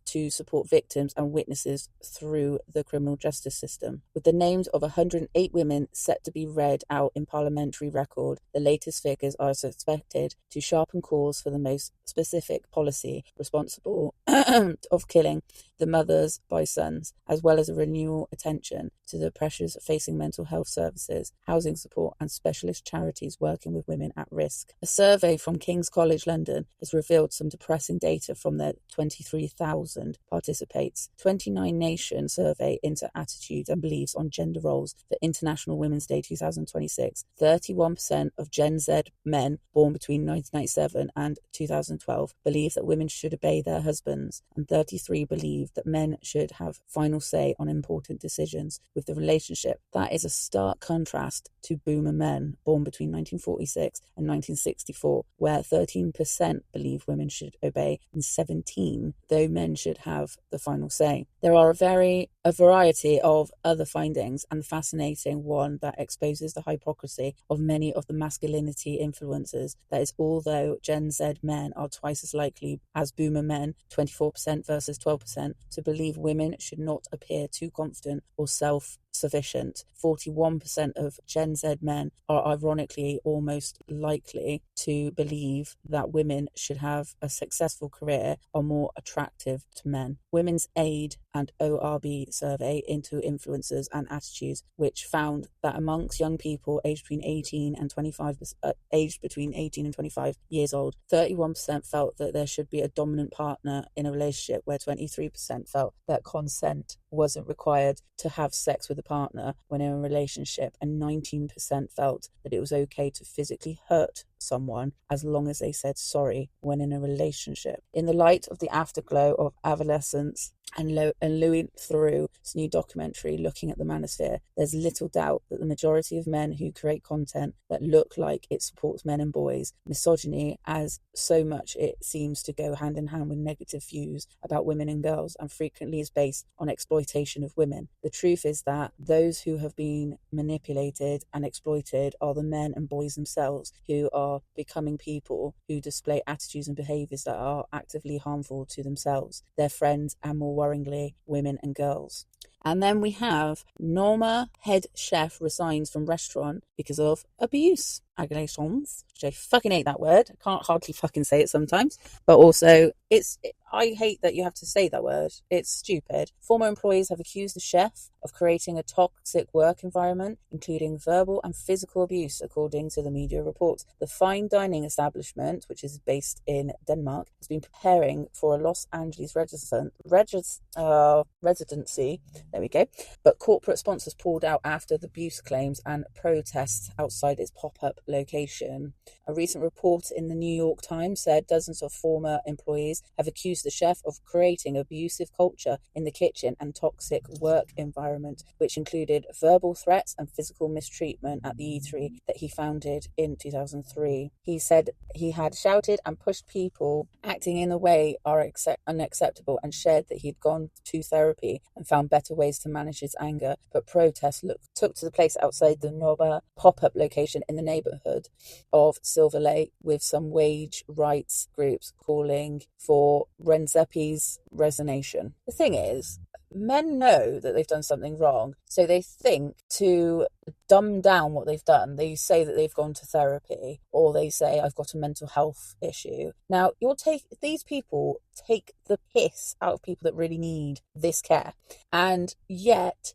to support victims and witnesses through the criminal justice system. With the names of 108 women set to be read out in parliamentary record, the latest figures are expected to sharpen calls for the most specific policy responsible of killing the mothers by sons, as well as a renewal attention to the pressures facing mental health services, housing support, and specialist charities working with women at risk. A survey from King's College London has revealed some depressing data from their 23,000 participates. 29 Nation survey into attitudes and beliefs on gender roles for International Women's Day 2026. 31% of Gen Z men born between 1997 and 2012 believe that women should obey their husbands, and 33 believe that men should have final say on important decisions with the relationship. That is a stark contrast to boomer men born between 1946 and 1964, where 13% believe women should obey and 17% though men should have the final say. There are a variety of other findings, and the fascinating one that exposes the hypocrisy of many of the masculinity influencers. That is, although Gen Z men are twice as likely as boomer men, 24% versus 12%, to believe women should not appear too confident or self-sufficient. 41% of Gen Z men are ironically almost likely to believe that women should have a successful career, are more attractive to men. Women's Aid and ORB survey into influencers and attitudes, which found that amongst young people aged between 18 and 25 years old, 31% felt that there should be a dominant partner in a relationship, where 23% felt that consent wasn't required to have sex with a partner when in a relationship, and 19% felt that it was okay to physically hurt someone as long as they said sorry when in a relationship. In the light of the afterglow of adolescence and Louis Theroux's new documentary looking at the manosphere, there's little doubt that the majority of men who create content that look like it supports men and boys, misogyny, as so much it seems to go hand in hand with negative views about women and girls, and frequently is based on exploitation of women. The truth is that those who have been manipulated and exploited are the men and boys themselves, who are becoming people who display attitudes and behaviours that are actively harmful to themselves, their friends, and more worryingly, women and girls. And then we have Norma, head chef, resigns from restaurant because of abuse allegations. I fucking hate that word. I can't hardly fucking say it sometimes. But also, I hate that you have to say that word. It's stupid. Former employees have accused the chef of creating a toxic work environment, including verbal and physical abuse, according to the media reports. The fine dining establishment, which is based in Denmark, has been preparing for a Los Angeles residency. There we go. But corporate sponsors pulled out after the abuse claims and protests outside its pop-up location. A recent report in the New York Times said dozens of former employees have accused the chef of creating abusive culture in the kitchen and toxic work environment, which included verbal threats and physical mistreatment at the eatery that he founded in 2003. He said he had shouted and pushed people acting in a way are unacceptable, and shared that he'd gone to therapy and found better ways to manage his anger. But protests took to the place outside the Nova pop-up location in the neighborhood of Silver Lake, with some wage rights groups calling for Renzepi's resignation. The thing is, men know that they've done something wrong, so they think to dumb down what they've done. They say that they've gone to therapy, or they say, I've got a mental health issue. Now, these people take the piss out of people that really need this care, and yet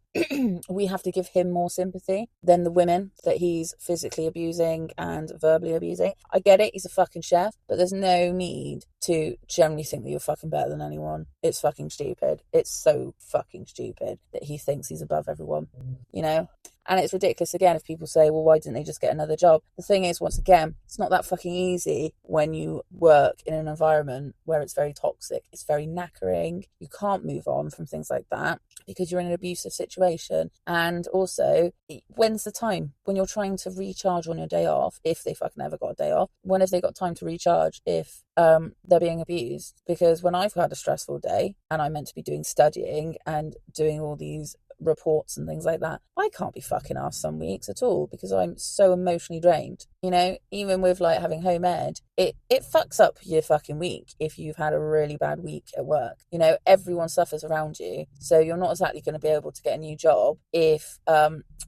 we have to give him more sympathy than the women that he's physically abusing and verbally abusing. I get it, he's a fucking chef, but there's no need to generally think that you're fucking better than anyone. It's fucking stupid. It's so fucking stupid that he thinks he's above everyone, you know? And it's ridiculous again if people say, well, why didn't they just get another job? The thing is, once again, it's not that fucking easy when you work in an environment where it's very toxic. It's very knackering. You can't move on from things like that because you're in an abusive situation. And also, when's the time when you're trying to recharge on your day off, if they fucking ever got a day off? When have they got time to recharge if they're being abused? Because when I've had a stressful day and I'm meant to be doing studying and doing all these reports and things like that, I can't be fucking off some weeks at all because I'm so emotionally drained. You know, even with like having home ed, it fucks up your fucking week if you've had a really bad week at work. You know, everyone suffers around you, so you're not exactly going to be able to get a new job if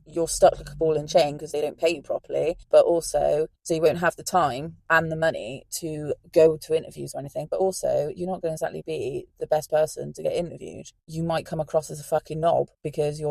you're stuck like a ball and chain because they don't pay you properly, but also so you won't have the time and the money to go to interviews or anything, but also you're not going to exactly be the best person to get interviewed. You might come across as a fucking knob because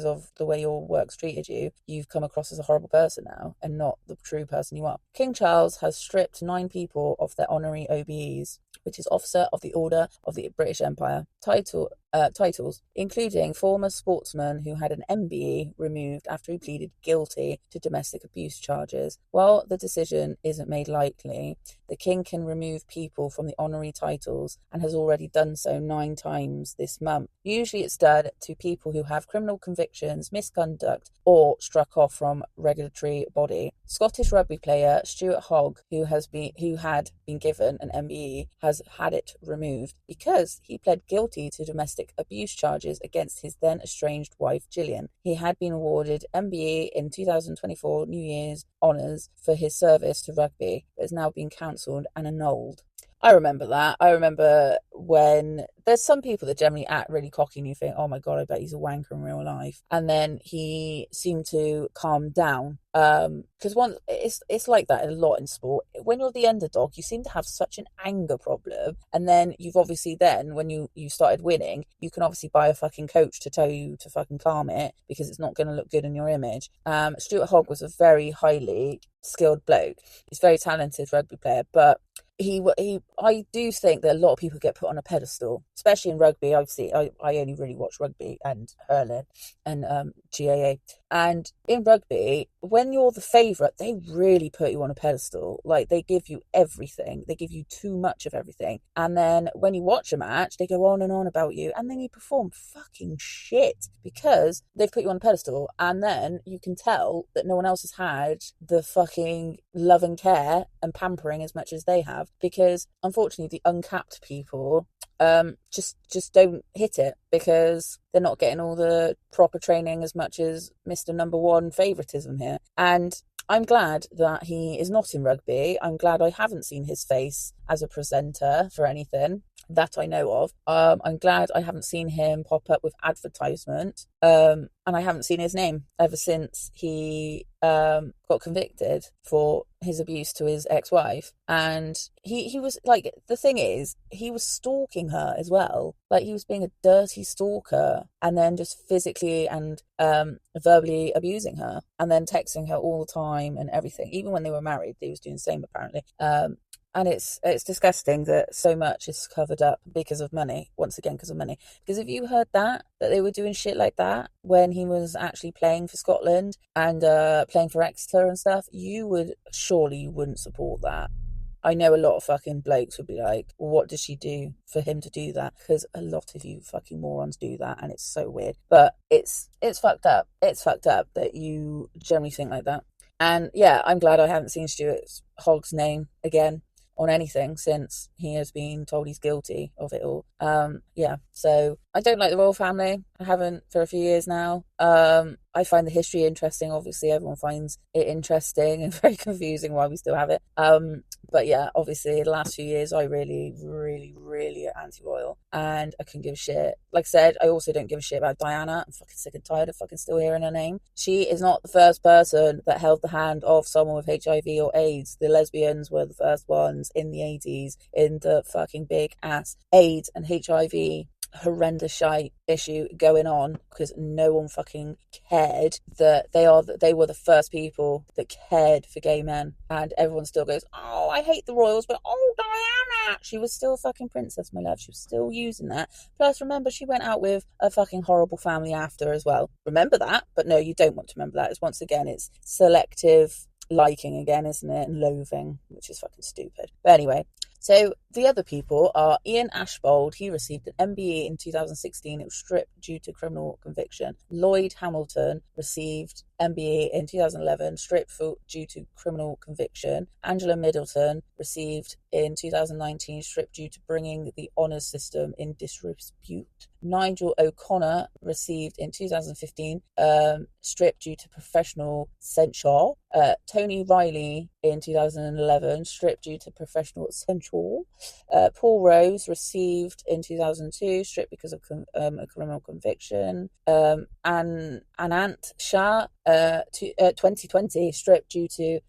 of the way your work's treated you. You've come across as a horrible person now and not the true person you are. King Charles has stripped 9 people of their honorary OBEs, which is Officer of the Order of the British Empire, titles, including former sportsman who had an MBE removed after he pleaded guilty to domestic abuse charges. While the decision isn't made likely, the King can remove people from the honorary titles and has already done so 9 times this month. Usually it's done to people who have criminal convictions, misconduct, or struck off from regulatory body. Scottish rugby player Stuart Hogg, who had been given an MBE, has had it removed because he pled guilty to domestic abuse charges against his then estranged wife Gillian. He had been awarded MBE in 2024 New Year's honours for his service to rugby, but has now been cancelled and annulled. I remember that. I remember when there's some people that generally act really cocky and you think, oh my God, I bet he's a wanker in real life. And then he seemed to calm down. Because it's like that a lot in sport. When you're the underdog, you seem to have such an anger problem. And then you've obviously when you started winning, you can obviously buy a fucking coach to tell you to fucking calm it because it's not going to look good in your image. Stuart Hogg was a very highly skilled bloke. He's a very talented rugby player, but I do think that a lot of people get put on a pedestal, especially in rugby. I only really watch rugby and hurling and GAA. And in rugby, when you're the favourite, they really put you on a pedestal. Like, they give you everything. They give you too much of everything. And then when you watch a match, they go on and on about you. And then you perform fucking shit because they've put you on a pedestal. And then you can tell that no one else has had the fucking love and care and pampering as much as they have. Because, unfortunately, the uncapped people just don't hit it because they're not getting all the proper training as much as Mr. Number One favouritism here. And I'm glad that he is not in rugby. I'm glad I haven't seen his face as a presenter for anything that I know of. I'm glad I haven't seen him pop up with advertisement. And I haven't seen his name ever since he got convicted for his abuse to his ex-wife. And he was like, the thing is, he was stalking her as well. Like, he was being a dirty stalker and then just physically and verbally abusing her and then texting her all the time and everything. Even when they were married, they was doing the same apparently. And it's disgusting that so much is covered up because of money. Once again, because of money. Because if you heard that they were doing shit like that when he was actually playing for Scotland and playing for Exeter and stuff, you wouldn't support that. I know a lot of fucking blokes would be like, well, what does she do for him to do that? Because a lot of you fucking morons do that, and it's so weird. But it's fucked up. It's fucked up that you generally think like that. And yeah, I'm glad I haven't seen Stuart Hogg's name again on anything since he has been told he's guilty of it all. Yeah, so I don't like the royal family. I haven't for a few years now. I find the history interesting. Obviously, everyone finds it interesting and very confusing why we still have it. But yeah, obviously, the last few years, I really, really, really anti-royal, and I couldn't give a shit. Like I said, I also don't give a shit about Diana. I'm fucking sick and tired of fucking still hearing her name. She is not the first person that held the hand of someone with HIV or AIDS. The lesbians were the first ones in the 80s in the fucking big ass AIDS and HIV horrendous shite issue going on because no one fucking cared that they were the first people that cared for gay men, and everyone still goes, oh, I hate the royals, but oh, Diana, she was still a fucking princess, my love. She was still using that. Plus, remember, she went out with a fucking horrible family after as well. Remember that? But no, you don't want to remember that. It's once again, it's selective liking again, isn't it? And loathing, which is fucking stupid. But anyway, so the other people are Ian Ashbold. He received an MBE in 2016. It was stripped due to criminal conviction. Lloyd Hamilton received MBE in 2011, stripped due to criminal conviction. Angela Middleton received in 2019, stripped due to bringing the honours system in disrepute. Nigel O'Connor received in 2015, stripped due to professional censure. Tony Riley in 2011, stripped due to professional censure. Paul Rose received in 2002, stripped because of a criminal conviction. Anant Shah, 2020, stripped due to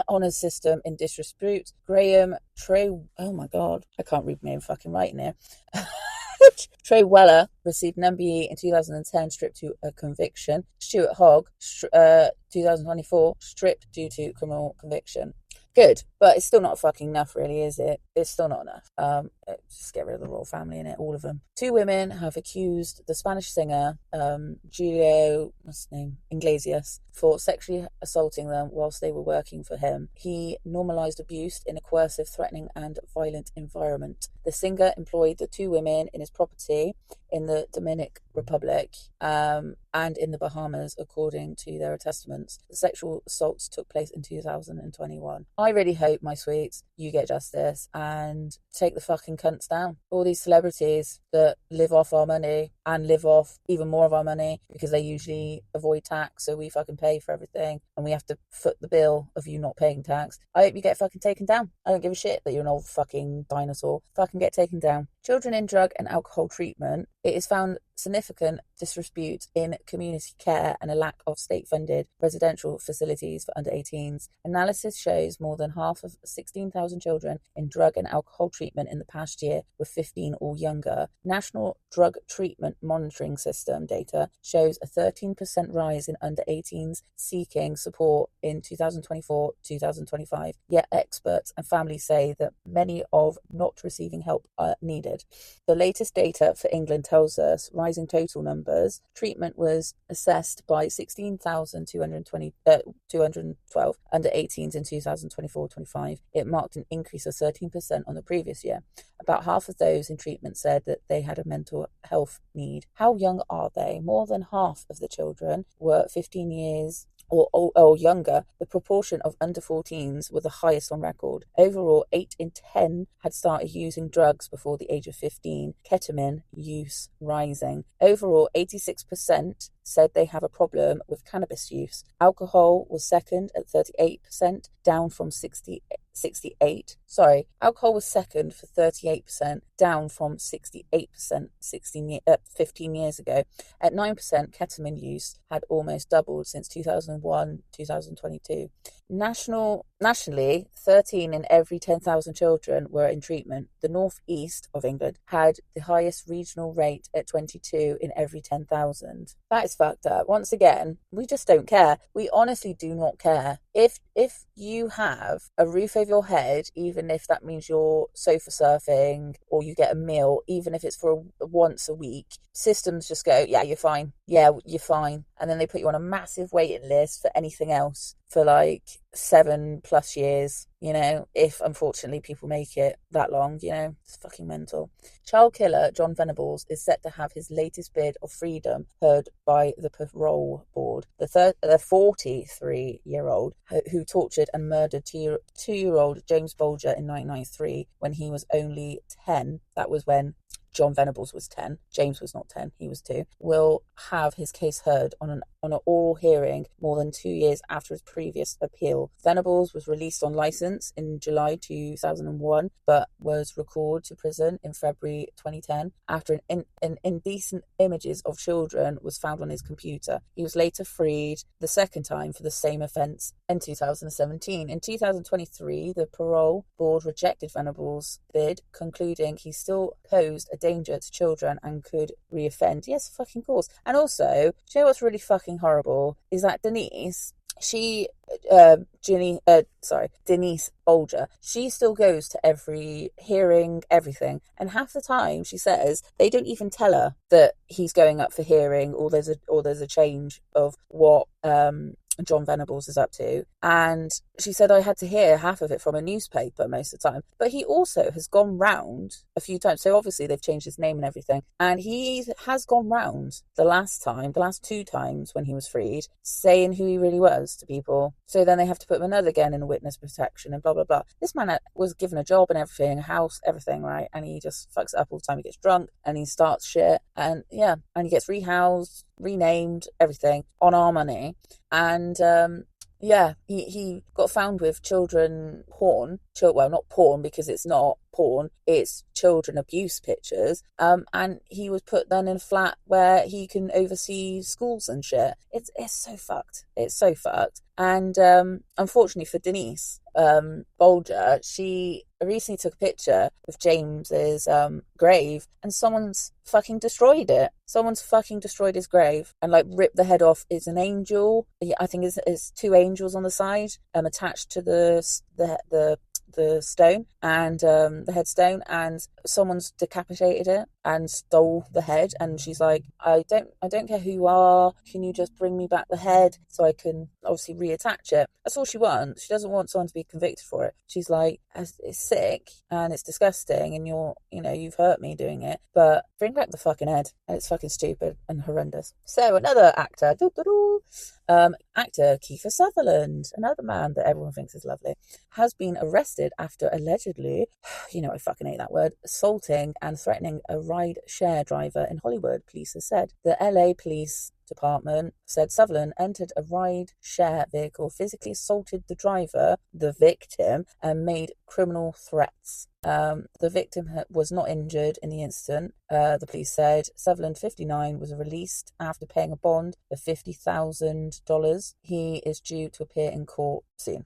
honours system in disrepute. Graham Trey, oh my god, I can't read my own fucking writing here. Trey Weller received an MBE in 2010, stripped to a conviction. Stuart Hogg, 2024, stripped due to criminal conviction. Good, but it's still not fucking enough, really, is it? It's still not enough. Just get rid of the royal family in it, all of them. 2 women have accused the Spanish singer, Julio, what's his name, Iglesias, for sexually assaulting them whilst they were working for him. He normalised abuse in a coercive, threatening and violent environment. The singer employed the 2 women in his property in the Dominican Republic and in the Bahamas, according to their testaments. The sexual assaults took place in 2021. I really hope, my sweets, you get justice and take the fucking cunts down. All these celebrities that live off our money and live off even more of our money because they usually avoid tax, so we fucking pay for everything and we have to foot the bill of you not paying tax. I hope you get fucking taken down. I don't give a shit that you're an old fucking dinosaur. Fucking get taken down. Children in drug and alcohol treatment. It is found significant disrepute in community care and a lack of state-funded residential facilities for under 18s. Analysis shows more than half of 16,000 children in drug and alcohol treatment in the past year were 15 or younger. National Drug Treatment Monitoring System data shows a 13% rise in under 18s seeking support in 2024-2025. Yet experts and families say that many of not receiving help are needed. The latest data for England tells us rising total numbers. Treatment was assessed by 16,212 under 18s in 2024-25. It marked an increase of 13% on the previous year. About half of those in treatment said that they had a mental health need. How young are they? More than half of the children were 15 years or younger. The proportion of under 14s were the highest on record. Overall, 8 in 10 had started using drugs before the age of 15. Ketamine use rising. Overall, 86% said they have a problem with cannabis use. Alcohol was second at 38%, down from 68. Alcohol was second for 38%, down from 68% 15 years ago. At 9%, ketamine use had almost doubled since 2001-2022. Nationally, 13 in every 10,000 children were in treatment. The northeast of England had the highest regional rate at 22 in every 10,000. That is fucked up. Once again, we just don't care. We honestly do not care. If you have a roof over your head, even if that means you're sofa surfing or you get a meal, even if it's for once a week, systems just go, yeah, you're fine. Yeah, you're fine. And then they put you on a massive waiting list for anything else for like 7+ years, if unfortunately people make it that long, it's fucking mental. Child killer John Venables is set to have his latest bid of freedom heard by the parole board. The 43-year-old who tortured and murdered 2-year-old James Bolger in 1993 when he was only 10, that was when John Venables was 10, James was not 10, he was 2, will have his case heard on an oral hearing more than 2 years after his previous appeal. Venables was released on licence in July 2001, but was recalled to prison in February 2010 after an indecent images of children was found on his computer. He was later freed the second time for the same offence in 2017. In 2023, the parole board rejected Venables' bid, concluding he still posed a danger to children and could reoffend. Yes, fucking course. And also, do you know what's really fucking horrible is that Denise, Denise Bolger, she still goes to every hearing, everything, and half the time she says they don't even tell her that he's going up for hearing, or there's a change of what John Venables is up to. And she said, I had to hear half of it from a newspaper most of the time. But he also has gone round a few times. So obviously they've changed his name and everything. And he has gone round the last 2 times when he was freed, saying who he really was to people. So then they have to put him another again in a witness protection and blah, blah, blah. This man was given a job and everything, a house, everything, right? And he just fucks it up all the time. He gets drunk and he starts shit. And yeah, and he gets rehoused, renamed, everything on our money. And he got found with children porn. Well, not porn, because it's not porn, it's children abuse pictures. And he was put then in a flat where he can oversee schools and shit. It's so fucked. It's so fucked. And unfortunately for Denise Bolger, she recently took a picture of James's grave, and someone's fucking destroyed it. Someone's fucking destroyed his grave and like ripped the head off. It's an angel. I think it's 2 angels on the side attached to the stone and the headstone, and someone's decapitated it and stole the head. And she's like, I don't care who you are, can you just bring me back the head so I can obviously reattach it? That's all she wants. She doesn't want someone to be convicted for it. She's like, it's sick and it's disgusting, and you've hurt me doing it, but bring back the fucking head. And it's fucking stupid and horrendous. So another actor, actor Kiefer Sutherland, another man that everyone thinks is lovely, has been arrested after allegedly, I fucking hate that word, assaulting and threatening a ride share driver in Hollywood, police have said. The LA Police Department said Sutherland entered a ride share vehicle, physically assaulted the driver, the victim, and made criminal threats. The victim was not injured in the incident. The police said Sutherland, 59, was released after paying a bond of $50,000. He is due to appear in court soon.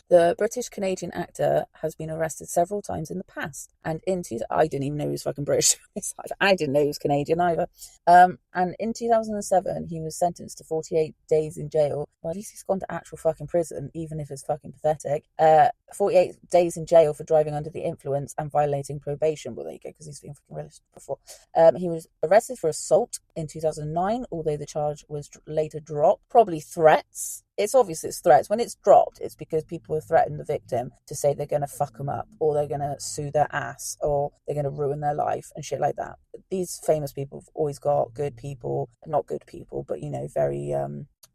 The British-Canadian actor has been arrested several times in the past, and I didn't even know he was fucking British. I didn't know he was Canadian either. And in 2007, he was sentenced to 48 days in jail. Well, at least he's gone to actual fucking prison, even if it's fucking pathetic. 48 days in jail for driving under the influence and violating probation. Well, there you go, because he's been fucking released before. He was arrested for assault in 2009, although the charge was later dropped. Probably threats. It's obvious it's threats. When it's dropped, it's because people have threatened the victim to say they're going to fuck them up, or they're going to sue their ass, or they're going to ruin their life and shit like that. These famous people have always got good people, not good people, but, very...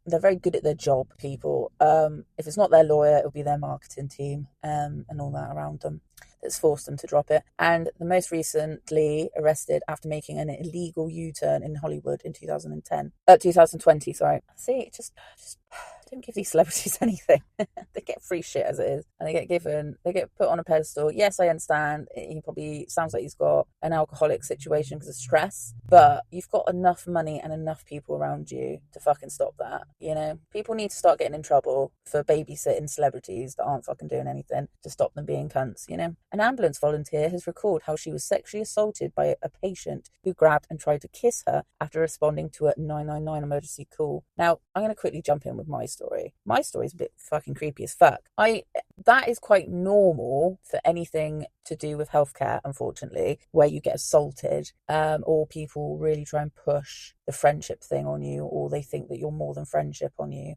they're very good at their job, people. If it's not their lawyer, it'll be their marketing team and all that around them that's forced them to drop it. And the most recently arrested after making an illegal U-turn in Hollywood in 2020, sorry. See, just don't give these celebrities anything. They get free shit as it is, and they get put on a pedestal. Yes, I understand. He probably sounds like he's got an alcoholic situation because of stress, but you've got enough money and enough people around you to fucking stop that. People need to start getting in trouble for babysitting celebrities that aren't fucking doing anything to stop them being cunts. An ambulance volunteer has recalled how she was sexually assaulted by a patient who grabbed and tried to kiss her after responding to a 999 emergency call. Now, I'm going to quickly jump in with my story. My story is a bit fucking creepy as fuck. That is quite normal for anything to do with healthcare, unfortunately, where you get assaulted, or people really try and push the friendship thing on you, or they think that you're more than friendship on you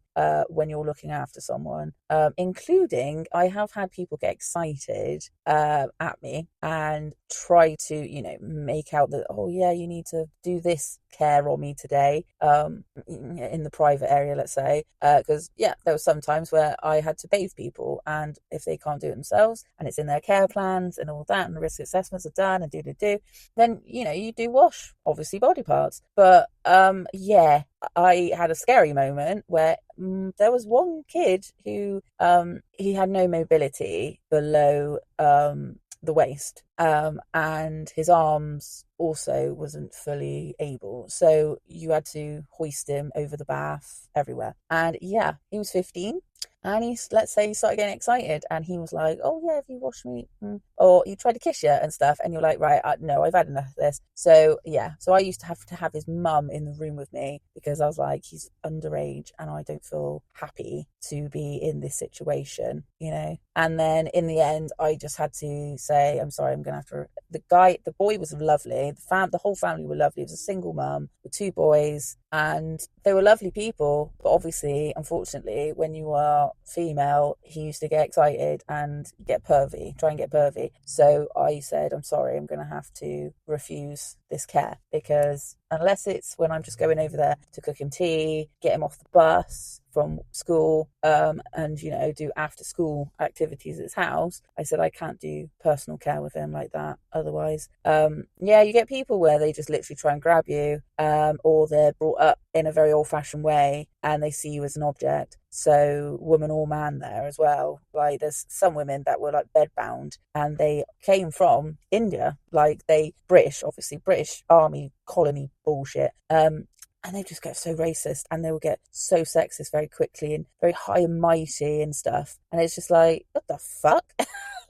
when you're looking after someone. Including, I have had people get excited at me and try to, make out that, oh yeah, you need to do this care on me today, in the private area, let's say, because there were some times where I had to bathe people, and if they can't do it themselves and it's in their care plans and all that, and the risk assessments are done and then you do wash obviously body parts. But I had a scary moment where there was one kid who he had no mobility below the waist, and his arms also wasn't fully able, so you had to hoist him over the bath everywhere. And he was 15, And let's say he started getting excited and he was like, oh yeah, have you washed me? Or you tried to kiss you and stuff. And you're like, right, no, I've had enough of this. So yeah, so I used to have his mum in the room with me because I was like, he's underage and I don't feel happy to be in this situation, you know? And then in the end, I just had to say, I'm sorry, I'm going to have to, the boy was lovely. The whole family were lovely. It was a single mum with 2 boys and they were lovely people. But obviously, unfortunately, when you are female, he used to get excited and try and get pervy. So I said, I'm sorry, I'm going to have to refuse this care because unless it's when I'm just going over there to cook him tea, get him off the bus from school, and, you know, do after school activities at his house, I said, I can't do personal care with him like that. Otherwise, yeah, you get people where they just literally try and grab you, or they're brought up in a very old fashioned way and they see you as an object. So woman or man there as well. Like there's some women that were like bedbound and they came from India, like British army colony bullshit. And they just get so racist and they will get so sexist very quickly and very high and mighty and stuff. And it's just like, what the fuck?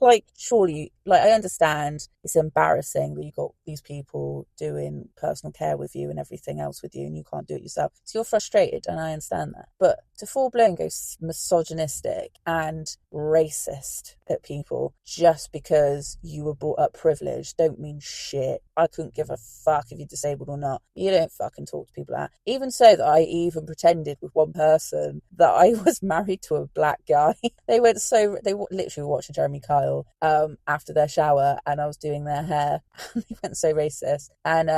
Like, surely, like, I understand it's embarrassing that you got these people doing personal care with you and everything else with you and you can't do it yourself. So you're frustrated and I understand that. But to full blown go misogynistic and racist at people just because you were brought up privileged don't mean shit. I couldn't give a fuck if you're disabled or not. You don't fucking talk to people like that. Even so that I even pretended with one person that I was married to a black guy. They literally watched Jeremy Kyle after their shower and I was doing their hair. They went so racist. And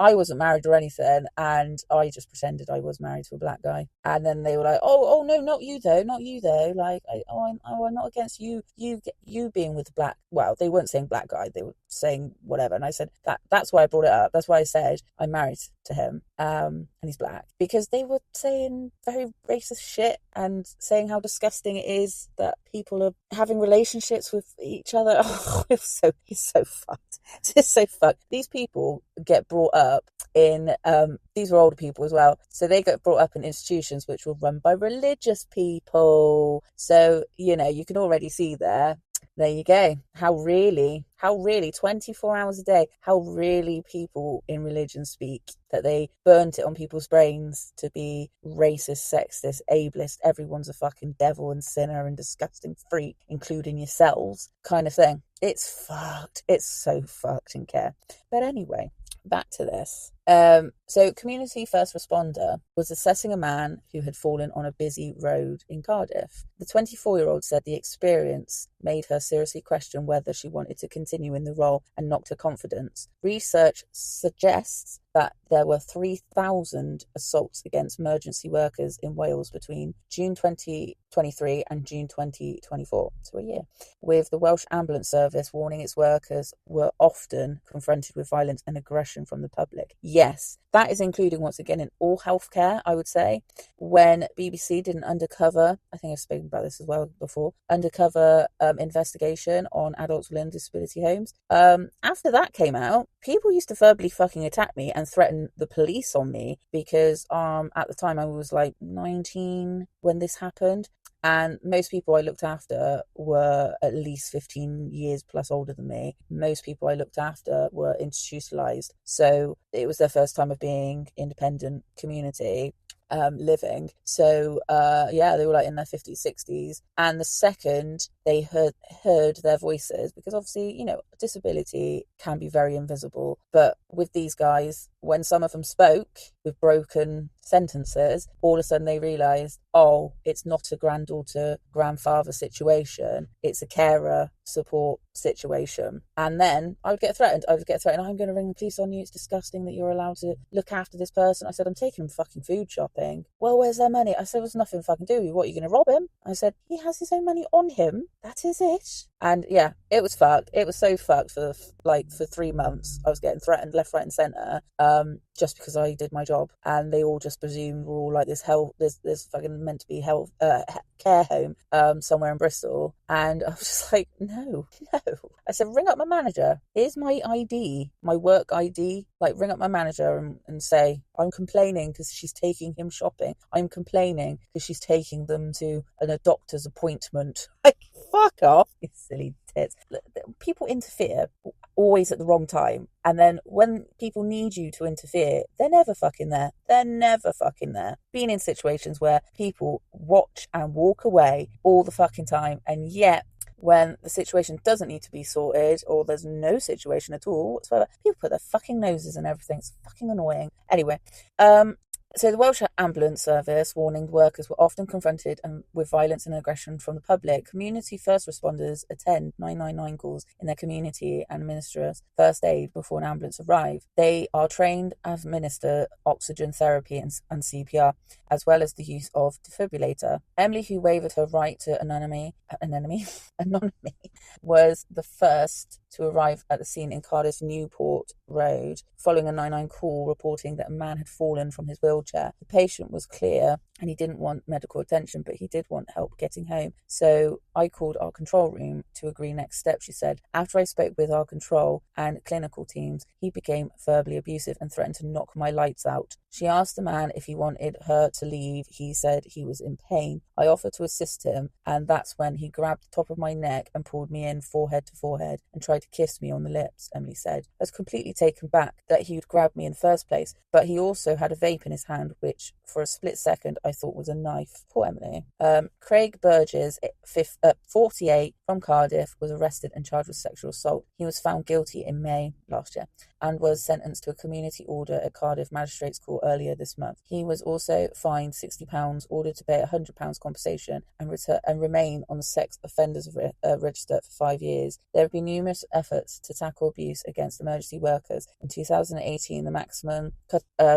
I wasn't married or anything, and I just pretended I was married to a black guy. And then they were like, "Oh no, not you though. Like, I'm not against you being with the black." Well, they weren't saying black guy; they were saying whatever. And I said that's why I brought it up. That's why I said I'm married to him, and he's black, because they were saying very racist shit and saying how disgusting it is that people are having relationships with each other. Oh, it's so fucked. It's so fucked. These people get brought up in these were older people as well, so they got brought up in institutions which were run by religious people. So, you know, you can already see there you go, how really 24 hours a day, how really people in religion speak, that they burnt it on people's brains to be racist, sexist, ableist, everyone's a fucking devil and sinner and disgusting freak, including yourselves, kind of thing. It's fucked. It's so fucked in care. But anyway, back to this. So community first responder was assessing a man who had fallen on a busy road in Cardiff. The 24-year-old said the experience made her seriously question whether she wanted to continue in the role and knocked her confidence. Research suggests that there were 3,000 assaults against emergency workers in Wales between June 2023 and June 2024, so a year, with the Welsh Ambulance Service warning its workers were often confronted with violence and aggression from the public. Yes, that is including, once again, in all healthcare, I would say. When BBC did an undercover, I think I've spoken about this as well before, undercover investigation on adults with learning disability homes. After that came out, people used to verbally fucking attack me and threaten the police on me because at the time I was like 19 when this happened. And most people I looked after were at least 15 years plus older than me. Most people I looked after were institutionalized. So it was their first time of being independent community living. So yeah, they were like in their 50s, 60s. And the second they heard their voices, because obviously, you know, disability can be very invisible. But with these guys, when some of them spoke with broken sentences, all of a sudden they realised, oh, it's not a grandfather situation, it's a carer support situation. And then I would get threatened. I'm going to ring the police on you. It's disgusting that you're allowed to look after this person. I said, I'm taking him fucking food shopping. Well, where's their money? I said, there's nothing fucking do with you. What, are you going to rob him? I said, he has his own money on him. that is it. And yeah, it was fucked. It was so fucked for 3 months. I was getting threatened left, right, and centre, just because I did my job, and they all just presumed we're all like this fucking meant to be care home, somewhere in Bristol. And I was just like, no. I said, ring up my manager. Here's my ID, my work ID. Like, ring up my manager and say, I'm complaining because she's taking him shopping. I'm complaining because she's taking them to a doctor's appointment. Like, fuck off, you silly tits. People interfere always at the wrong time. And then when people need you to interfere, they're never fucking there. Being in situations where people watch and walk away all the fucking time, and yet when the situation doesn't need to be sorted, or there's no situation at all whatsoever, people put their fucking noses in everything. It's fucking annoying. Anyway, so the Welsh Ambulance Service warning workers were often confronted with violence and aggression from the public. Community first responders attend 999 calls in their community and administer first aid before an ambulance arrives. They are trained to administer oxygen therapy and CPR, as well as the use of defibrillator. Emily, who waived her right to anonymity, was the first to arrive at the scene in Cardiff's Newport Road, following a 999 call reporting that a man had fallen from his wheelchair. The patient was clear and he didn't want medical attention, but he did want help getting home. So I called our control room to agree next steps, she said. After I spoke with our control and clinical teams, he became verbally abusive and threatened to knock my lights out. She asked the man if he wanted her to leave. He said he was in pain. I offered to assist him, and that's when he grabbed the top of my neck and pulled me in forehead to forehead and tried to kiss me on the lips, Emily said. I was completely taken back that he would grab me in the first place, but he also had a vape in his hand, which for a split second I thought was a knife. Poor Emily. Craig Burgess, 48, from Cardiff, was arrested and charged with sexual assault. He was found guilty in May last year and was sentenced to a community order at Cardiff Magistrates Court earlier this month. He was also fined £60, ordered to pay £100 compensation, and remain on the sex offenders register for 5 years. There have been numerous efforts to tackle abuse against emergency workers. In 2018, the maximum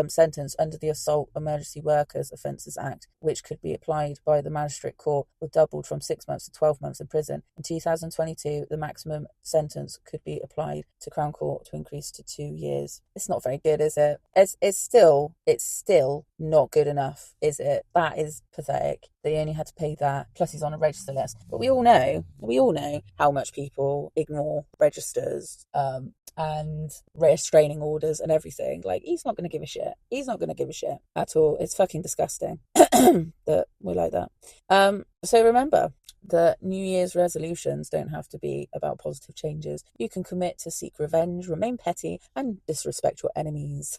sentence under the Assault Emergency Workers Offences Act, which could be applied by the Magistrate Court, was doubled from 6 months to 12 months in prison. In 2022, the maximum sentence could be applied to Crown Court to increase to 2 years. It's not very good, is it? It's still not good enough, is it? That is pathetic. They only had to pay that, plus he's on a register list. But we all know how much people ignore registers and restraining orders and everything. Like, he's not going to give a shit. He's not going to give a shit at all. It's fucking disgusting that we're like that. So remember that New Year's resolutions don't have to be about positive changes. You can commit to seek revenge, remain petty, and disrespect your enemies.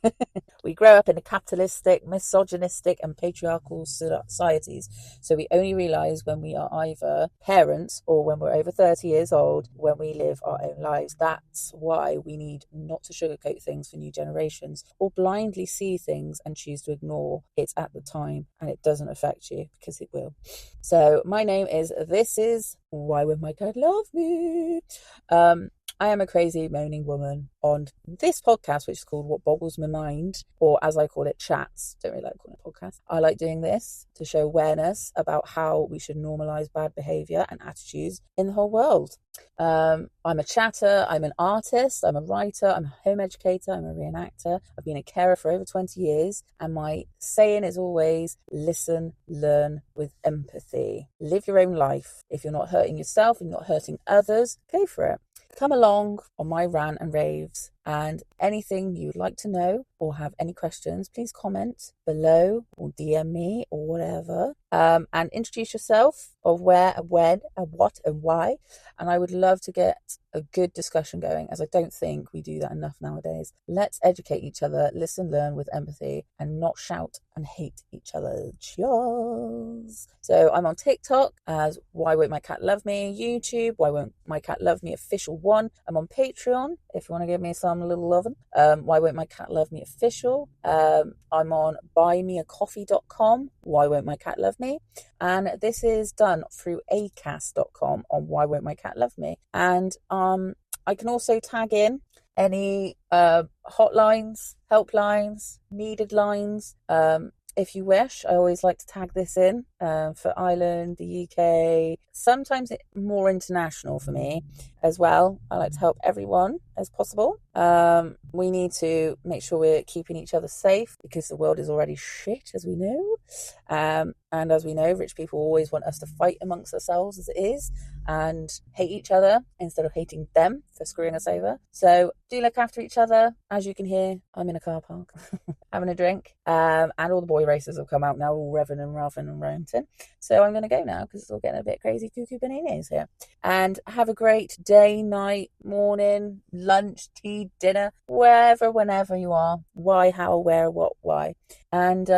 We grow up in a capitalistic, misogynistic, and patriarchal societies, so we only realise when we are either parents or when we're over 30 years old, when we live our own lives. That's why we need not to sugarcoat things for new generations, or blindly see things and choose to ignore it at the time, and it doesn't affect you, because it will. So my name is This is Why Would My Cat Love Me? I am a crazy moaning woman on this podcast, which is called What Boggles My Mind, or as I call it, chats. Don't really like calling it podcast. I like doing this to show awareness about how we should normalise bad behaviour and attitudes in the whole world. I'm a chatter, I'm an artist, I'm a writer, I'm a home educator, I'm a reenactor. I've been a carer for over 20 years, and my saying is always listen, learn with empathy. Live your own life. If you're not hurting yourself and not hurting others, go for it. Come along on my rant and raves, and anything you'd like to know or have any questions, please comment below or DM me or whatever, and introduce yourself of where and when and what and why. And I would love to get a good discussion going, as I don't think we do that enough nowadays. Let's educate each other, listen, learn with empathy, and not shout and hate each other. Cheers. So I'm on TikTok as Why Won't My Cat Love Me, YouTube Why Won't My Cat Love Me Official 1. I'm on Patreon if you want to give me some little loving. Why Won't My Cat Love Me Official. I'm on buymeacoffee.com, Why Won't My Cat Love Me. And this is done through acast.com on Why Won't My Cat Love Me. And I can also tag in any hotlines, helplines, needed lines, if you wish, I always like to tag this in for Ireland, the UK, sometimes more international for me as well. I like to help everyone as possible. We need to make sure we're keeping each other safe because the world is already shit, as we know. And as we know, rich people always want us to fight amongst ourselves as it is and hate each other instead of hating them for screwing us over. So do look after each other. As you can hear, I'm in a car park having a drink. And all the boy racers have come out now, all revving and raving and ranting. So I'm going to go now because it's all getting a bit crazy cuckoo bananas here. And have a great day, night, morning, lunch, tea, dinner, wherever, whenever you are. Why, how, where, what, why. And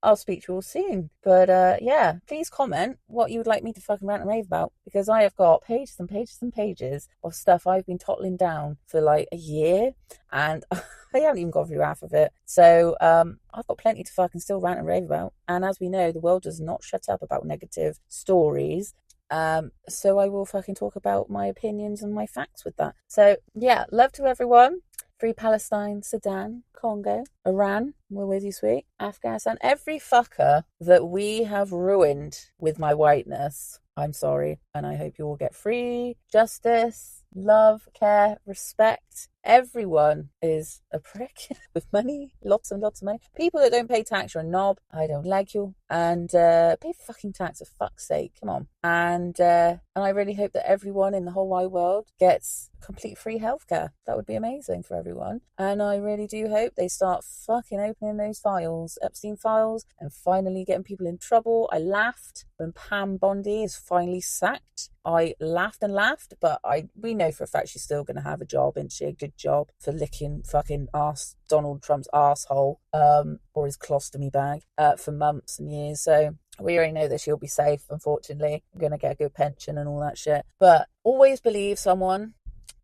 I'll speak to you all soon. But yeah, please comment what you would like me to fucking rant and rave about, because I have got pages and pages and pages of stuff I've been tottling down for like a year, and I haven't even got through half of it. So I've got plenty to fucking still rant and rave about. And as we know, the world does not shut up about negative stories. So I will fucking talk about my opinions and my facts with that. So yeah, love to everyone. Free Palestine, Sudan, Congo, Iran, we're with you, sweet. Afghanistan, every fucker that we have ruined with my whiteness. I'm sorry, and I hope you all get free, justice, love, care, respect. Everyone is a prick with money, lots and lots of money. People that don't pay tax, you're a knob. I don't like you. And pay fucking tax, for fuck's sake. Come on. And I really hope that everyone in the whole wide world gets complete free healthcare. That would be amazing for everyone. And I really do hope they start fucking opening those files, Epstein files, and finally getting people in trouble. I laughed when Pam Bondi is finally sacked. I laughed and laughed, but we know for a fact she's still going to have a job, isn't she? A good job for licking fucking arse Donald Trump's asshole or his colostomy bag for months and years. So we already know that she'll be safe, unfortunately. I'm going to get a good pension and all that shit. But always believe someone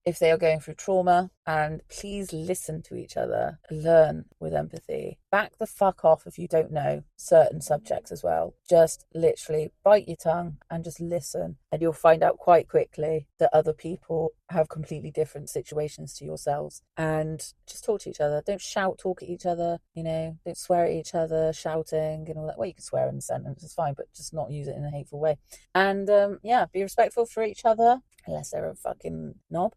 if they are going through trauma, and please listen to each other, learn with empathy. Back the fuck off if you don't know certain subjects as well. Just literally bite your tongue and just listen, and you'll find out quite quickly that other people have completely different situations to yourselves. And just talk to each other. Don't shout, talk at each other, don't swear at each other, shouting and all that. Well, you can swear in the sentence, it's fine, but just not use it in a hateful way. And yeah, be respectful for each other, unless they're a fucking knob.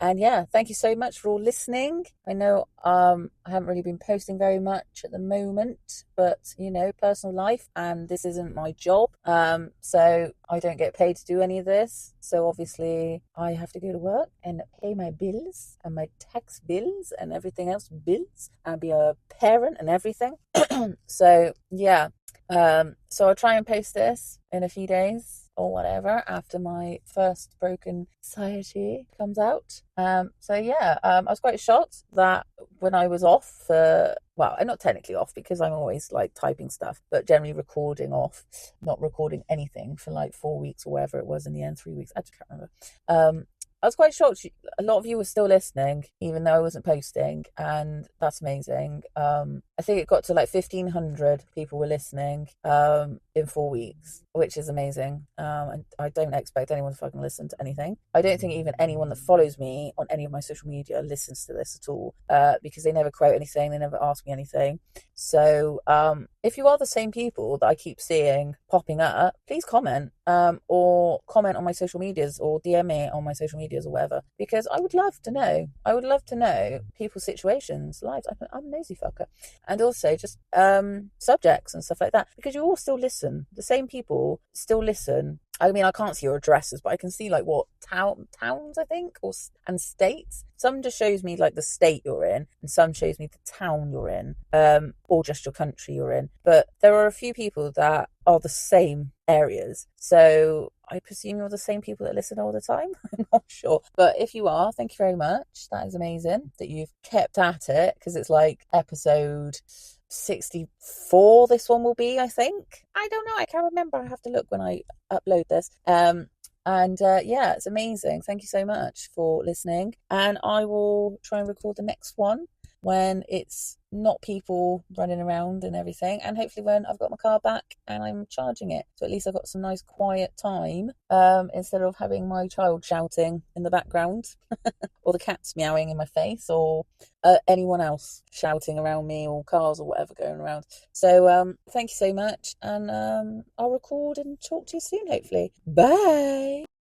And yeah, thank you so much for all listening. I know I haven't really been posting very much at the moment, but personal life, and this isn't my job, so I don't get paid to do any of this. So obviously I have to go to work and pay my bills and my tax bills and everything else bills, and be a parent and everything. So yeah, so I'll try and post this in a few days or whatever after my first broken society comes out. So yeah, I was quite shocked that when I was off well, I'm not technically off because I'm always like typing stuff, but generally recording off, not recording anything for like 4 weeks or whatever it was in the end, 3 weeks, I just can't remember. I was quite shocked. A lot of you were still listening, even though I wasn't posting, and that's amazing. I think it got to like 1,500 people were listening in 4 weeks, which is amazing. And I don't expect anyone to fucking listen to anything. I don't think even anyone that follows me on any of my social media listens to this at all, because they never quote anything, they never ask me anything. So if you are the same people that I keep seeing popping up, please comment, or comment on my social medias, or DM me on my social medias or whatever, because I would love to know. I would love to know people's situations, lives. I'm a nosy fucker. And also just subjects and stuff like that, because you all still listen. The same people still listen. I mean, I can't see your addresses, but I can see like what towns, I think, and states. Some just shows me like the state you're in, and some shows me the town you're in, or just your country you're in. But there are a few people that are the same areas. So I presume you're the same people that listen all the time. I'm not sure. But if you are, thank you very much. That is amazing that you've kept at it, because it's like episode 64 this one will be, I think. I don't know, I can't remember. I have to look when I upload this. Yeah, it's amazing. Thank you so much for listening, and I will try and record the next one when it's not people running around and everything, and hopefully when I've got my car back and I'm charging it, so at least I've got some nice quiet time, instead of having my child shouting in the background or the cats meowing in my face, or anyone else shouting around me, or cars or whatever going around. So thank you so much, and I'll record and talk to you soon, hopefully. Bye.